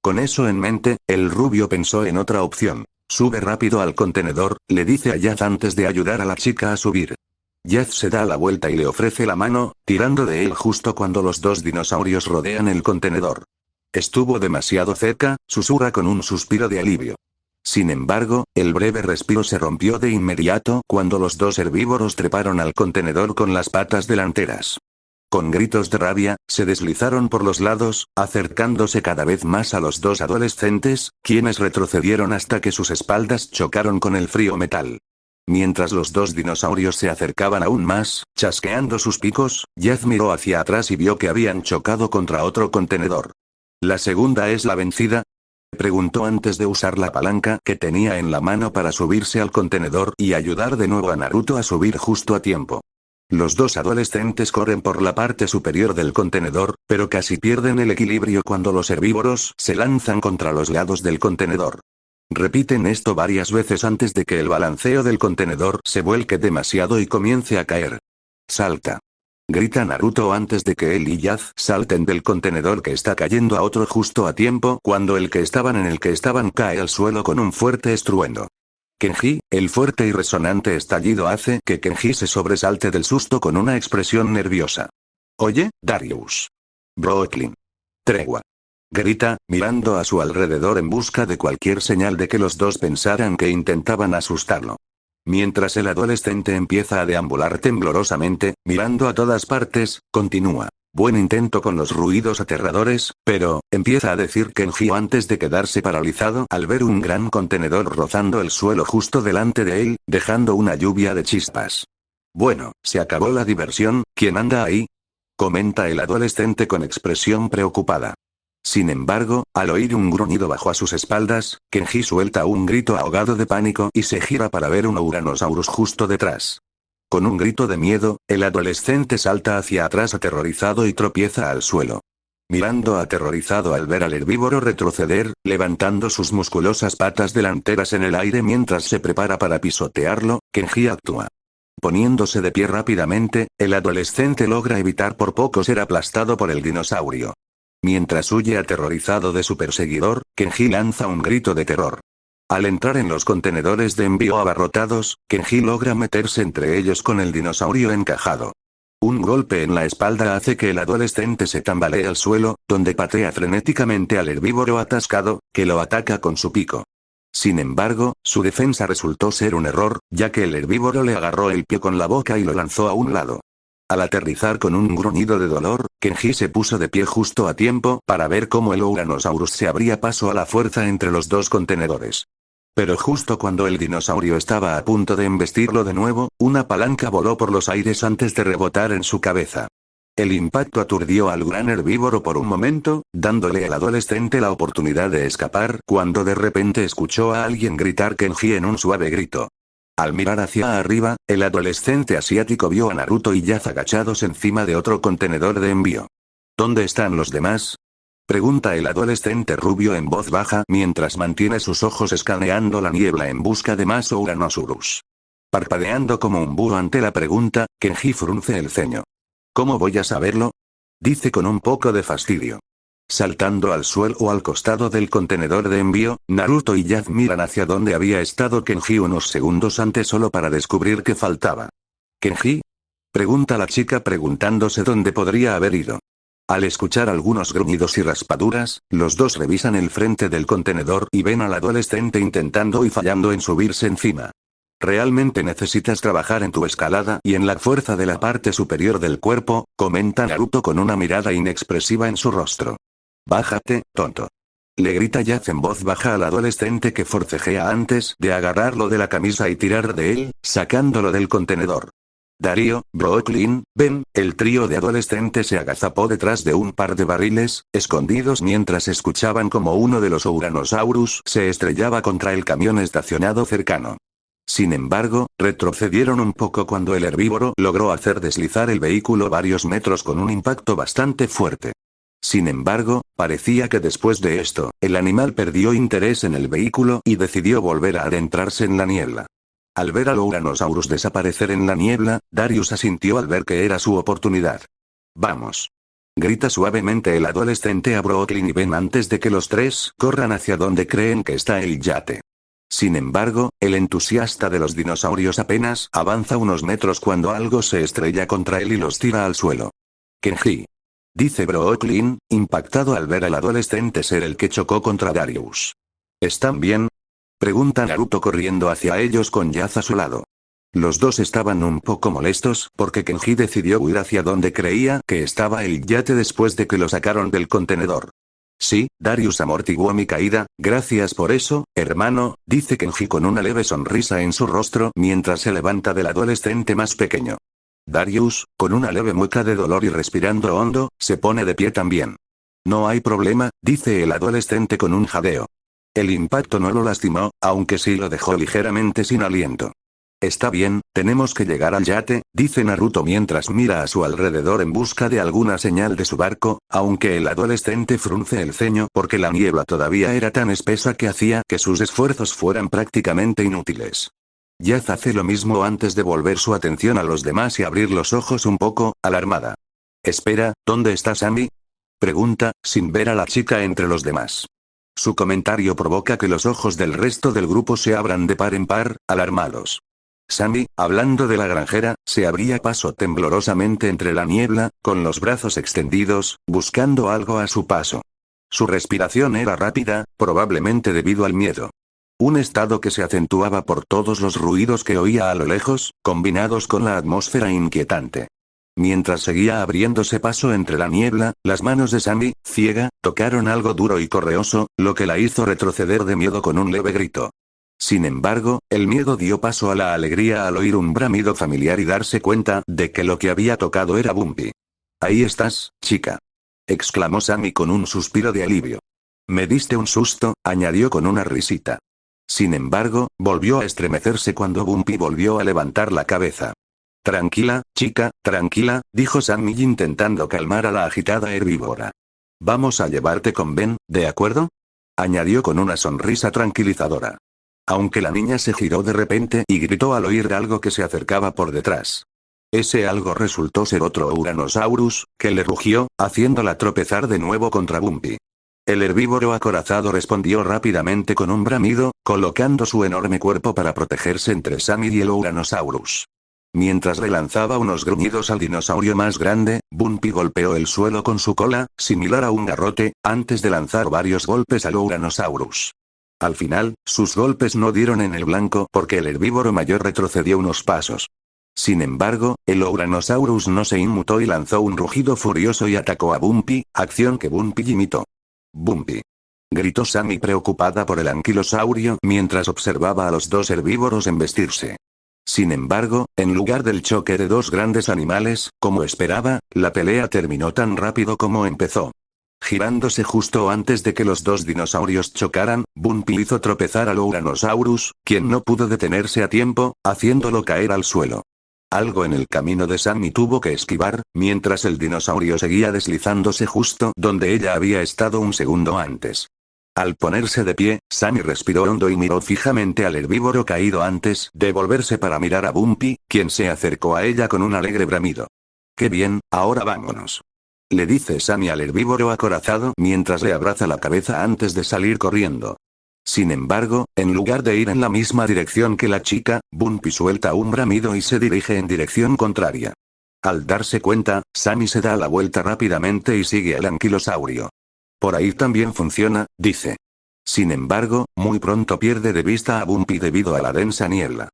Con eso en mente, el rubio pensó en otra opción. Sube rápido al contenedor, le dice a Yaz antes de ayudar a la chica a subir. Jazz se da la vuelta y le ofrece la mano, tirando de él justo cuando los dos dinosaurios rodean el contenedor. Estuvo demasiado cerca, susurra con un suspiro de alivio. Sin embargo, el breve respiro se rompió de inmediato cuando los dos herbívoros treparon al contenedor con las patas delanteras. Con gritos de rabia, se deslizaron por los lados, acercándose cada vez más a los dos adolescentes, quienes retrocedieron hasta que sus espaldas chocaron con el frío metal. Mientras los dos dinosaurios se acercaban aún más, chasqueando sus picos, Jazz miró hacia atrás y vio que habían chocado contra otro contenedor. ¿La segunda es la vencida?, preguntó antes de usar la palanca que tenía en la mano para subirse al contenedor y ayudar de nuevo a Naruto a subir justo a tiempo. Los dos adolescentes corren por la parte superior del contenedor, pero casi pierden el equilibrio cuando los herbívoros se lanzan contra los lados del contenedor. Repiten esto varias veces antes de que el balanceo del contenedor se vuelque demasiado y comience a caer. ¡Salta!, grita Naruto antes de que él y Jazz salten del contenedor que está cayendo a otro justo a tiempo cuando el que estaban cae al suelo con un fuerte estruendo. Kenji, el fuerte y resonante estallido hace que Kenji se sobresalte del susto con una expresión nerviosa. «Oye, Darius. Brooklyn. Tregua», grita, mirando a su alrededor en busca de cualquier señal de que los dos pensaran que intentaban asustarlo. Mientras el adolescente empieza a deambular temblorosamente, mirando a todas partes, continúa. «Buen intento con los ruidos aterradores, pero», empieza a decir Kenji antes de quedarse paralizado al ver un gran contenedor rozando el suelo justo delante de él, dejando una lluvia de chispas. «Bueno, se acabó la diversión, ¿quién anda ahí?», comenta el adolescente con expresión preocupada. Sin embargo, al oír un gruñido bajo a sus espaldas, Kenji suelta un grito ahogado de pánico y se gira para ver un Uranosaurus justo detrás. Con un grito de miedo, el adolescente salta hacia atrás aterrorizado y tropieza al suelo. Mirando aterrorizado al ver al herbívoro retroceder, levantando sus musculosas patas delanteras en el aire mientras se prepara para pisotearlo, Kenji actúa. Poniéndose de pie rápidamente, el adolescente logra evitar por poco ser aplastado por el dinosaurio. Mientras huye aterrorizado de su perseguidor, Kenji lanza un grito de terror. Al entrar en los contenedores de envío abarrotados, Kenji logra meterse entre ellos con el dinosaurio encajado. Un golpe en la espalda hace que el adolescente se tambalee al suelo, donde patea frenéticamente al herbívoro atascado, que lo ataca con su pico. Sin embargo, su defensa resultó ser un error, ya que el herbívoro le agarró el pie con la boca y lo lanzó a un lado. Al aterrizar con un gruñido de dolor, Kenji se puso de pie justo a tiempo para ver cómo el Uranosaurus se abría paso a la fuerza entre los dos contenedores. Pero justo cuando el dinosaurio estaba a punto de embestirlo de nuevo, una palanca voló por los aires antes de rebotar en su cabeza. El impacto aturdió al gran herbívoro por un momento, dándole al adolescente la oportunidad de escapar cuando de repente escuchó a alguien gritar Kenji en un suave grito. Al mirar hacia arriba, el adolescente asiático vio a Naruto y Jazz agachados encima de otro contenedor de envío. ¿Dónde están los demás?, pregunta el adolescente rubio en voz baja mientras mantiene sus ojos escaneando la niebla en busca de más Uranosaurus. Parpadeando como un búho ante la pregunta, Kenji frunce el ceño. ¿Cómo voy a saberlo?, dice con un poco de fastidio. Saltando al suelo o al costado del contenedor de envío, Naruto y Jazz miran hacia donde había estado Kenji unos segundos antes solo para descubrir que faltaba. ¿Kenji?, pregunta la chica preguntándose dónde podría haber ido. Al escuchar algunos gruñidos y raspaduras, los dos revisan el frente del contenedor y ven al adolescente intentando y fallando en subirse encima. Realmente necesitas trabajar en tu escalada y en la fuerza de la parte superior del cuerpo, comenta Naruto con una mirada inexpresiva en su rostro. Bájate, tonto. Le grita Jazz en voz baja al adolescente que forcejea antes de agarrarlo de la camisa y tirar de él, sacándolo del contenedor. Darío, Brooklyn, ven, el trío de adolescentes se agazapó detrás de un par de barriles, escondidos mientras escuchaban como uno de los Uranosaurus se estrellaba contra el camión estacionado cercano. Sin embargo, retrocedieron un poco cuando el herbívoro logró hacer deslizar el vehículo varios metros con un impacto bastante fuerte. Sin embargo, parecía que después de esto, el animal perdió interés en el vehículo y decidió volver a adentrarse en la niebla. Al ver al Uranosaurus desaparecer en la niebla, Darius asintió al ver que era su oportunidad. «Vamos», grita suavemente el adolescente a Brooklyn y Ben antes de que los tres corran hacia donde creen que está el yate. Sin embargo, el entusiasta de los dinosaurios apenas avanza unos metros cuando algo se estrella contra él y los tira al suelo. Kenji. Dice Brooklyn, impactado al ver al adolescente ser el que chocó contra Darius. ¿Están bien? Pregunta Naruto corriendo hacia ellos con Yaz a su lado. Los dos estaban un poco molestos porque Kenji decidió huir hacia donde creía que estaba el yate después de que lo sacaron del contenedor. Sí, Darius amortiguó mi caída, gracias por eso, hermano, dice Kenji con una leve sonrisa en su rostro mientras se levanta del adolescente más pequeño. Darius, con una leve mueca de dolor y respirando hondo, se pone de pie también. No hay problema, dice el adolescente con un jadeo. El impacto no lo lastimó, aunque sí lo dejó ligeramente sin aliento. Está bien, tenemos que llegar al yate, dice Naruto mientras mira a su alrededor en busca de alguna señal de su barco, aunque el adolescente frunce el ceño porque la niebla todavía era tan espesa que hacía que sus esfuerzos fueran prácticamente inútiles. Yaz hace lo mismo antes de volver su atención a los demás y abrir los ojos un poco, alarmada. Espera, ¿dónde está Sammy? Pregunta, sin ver a la chica entre los demás. Su comentario provoca que los ojos del resto del grupo se abran de par en par, alarmados. Sammy, hablando de la granjera, se abría paso temblorosamente entre la niebla, con los brazos extendidos, buscando algo a su paso. Su respiración era rápida, probablemente debido al miedo. Un estado que se acentuaba por todos los ruidos que oía a lo lejos, combinados con la atmósfera inquietante. Mientras seguía abriéndose paso entre la niebla, las manos de Sammy, ciega, tocaron algo duro y correoso, lo que la hizo retroceder de miedo con un leve grito. Sin embargo, el miedo dio paso a la alegría al oír un bramido familiar y darse cuenta de que lo que había tocado era Bumpy. «Ahí estás, chica», exclamó Sammy con un suspiro de alivio. «Me diste un susto», añadió con una risita. Sin embargo, volvió a estremecerse cuando Bumpy volvió a levantar la cabeza. «Tranquila, chica, tranquila», dijo Sammy intentando calmar a la agitada herbívora. «Vamos a llevarte con Ben, ¿de acuerdo?», añadió con una sonrisa tranquilizadora. Aunque la niña se giró de repente y gritó al oír algo que se acercaba por detrás. Ese algo resultó ser otro Uranosaurus, que le rugió, haciéndola tropezar de nuevo contra Bumpy. El herbívoro acorazado respondió rápidamente con un bramido, colocando su enorme cuerpo para protegerse entre Sammy y el Uranosaurus. Mientras le lanzaba unos gruñidos al dinosaurio más grande, Bumpy golpeó el suelo con su cola, similar a un garrote, antes de lanzar varios golpes al Uranosaurus. Al final, sus golpes no dieron en el blanco porque el herbívoro mayor retrocedió unos pasos. Sin embargo, el Uranosaurus no se inmutó y lanzó un rugido furioso y atacó a Bumpy, acción que Bumpy imitó. «Bumpy», gritó Sammy preocupada por el anquilosaurio mientras observaba a los dos herbívoros embestirse. Sin embargo, en lugar del choque de dos grandes animales, como esperaba, la pelea terminó tan rápido como empezó. Girándose justo antes de que los dos dinosaurios chocaran, Bumpy hizo tropezar al Uranosaurus, quien no pudo detenerse a tiempo, haciéndolo caer al suelo. Algo en el camino de Sammy tuvo que esquivar, mientras el dinosaurio seguía deslizándose justo donde ella había estado un segundo antes. Al ponerse de pie, Sammy respiró hondo y miró fijamente al herbívoro caído antes de volverse para mirar a Bumpy, quien se acercó a ella con un alegre bramido. «Qué bien, ahora vámonos», le dice Sammy al herbívoro acorazado mientras le abraza la cabeza antes de salir corriendo. Sin embargo, en lugar de ir en la misma dirección que la chica, Bumpy suelta un bramido y se dirige en dirección contraria. Al darse cuenta, Sammy se da la vuelta rápidamente y sigue al anquilosaurio. «Por ahí también funciona», dice. Sin embargo, muy pronto pierde de vista a Bumpy debido a la densa niebla.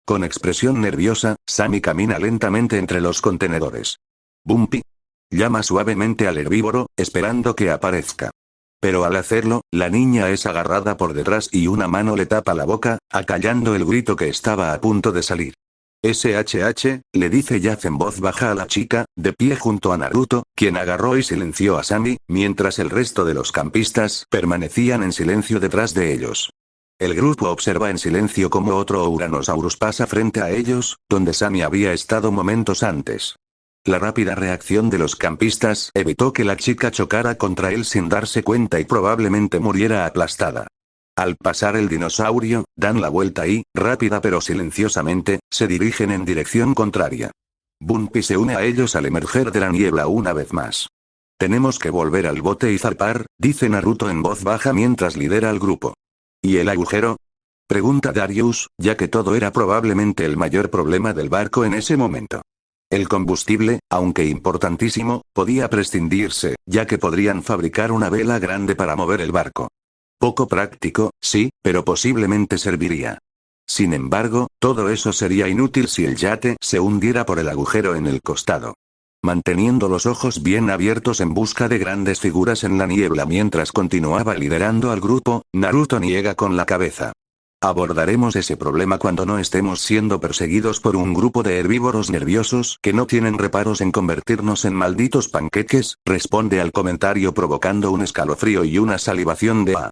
Con expresión nerviosa, Sammy camina lentamente entre los contenedores. «Bumpy», llama suavemente al herbívoro, esperando que aparezca. Pero al hacerlo, la niña es agarrada por detrás y una mano le tapa la boca, acallando el grito que estaba a punto de salir. «SHH», le dice Yaz en voz baja a la chica, de pie junto a Naruto, quien agarró y silenció a Sammy, mientras el resto de los campistas permanecían en silencio detrás de ellos. El grupo observa en silencio cómo otro Uranosaurus pasa frente a ellos, donde Sammy había estado momentos antes. La rápida reacción de los campistas evitó que la chica chocara contra él sin darse cuenta y probablemente muriera aplastada. Al pasar el dinosaurio, dan la vuelta y, rápida pero silenciosamente, se dirigen en dirección contraria. Bumpy se une a ellos al emerger de la niebla una vez más. «Tenemos que volver al bote y zarpar», dice Naruto en voz baja mientras lidera al grupo. «¿Y el agujero?», Pregunta Darius, ya que todo era probablemente el mayor problema del barco en ese momento. El combustible, aunque importantísimo, podía prescindirse, ya que podrían fabricar una vela grande para mover el barco. Poco práctico, sí, pero posiblemente serviría. Sin embargo, todo eso sería inútil si el yate se hundiera por el agujero en el costado. Manteniendo los ojos bien abiertos en busca de grandes figuras en la niebla mientras continuaba liderando al grupo, Naruto niega con la cabeza. Abordaremos ese problema cuando no estemos siendo perseguidos por un grupo de herbívoros nerviosos que no tienen reparos en convertirnos en malditos panqueques, responde al comentario provocando un escalofrío y una salivación de A.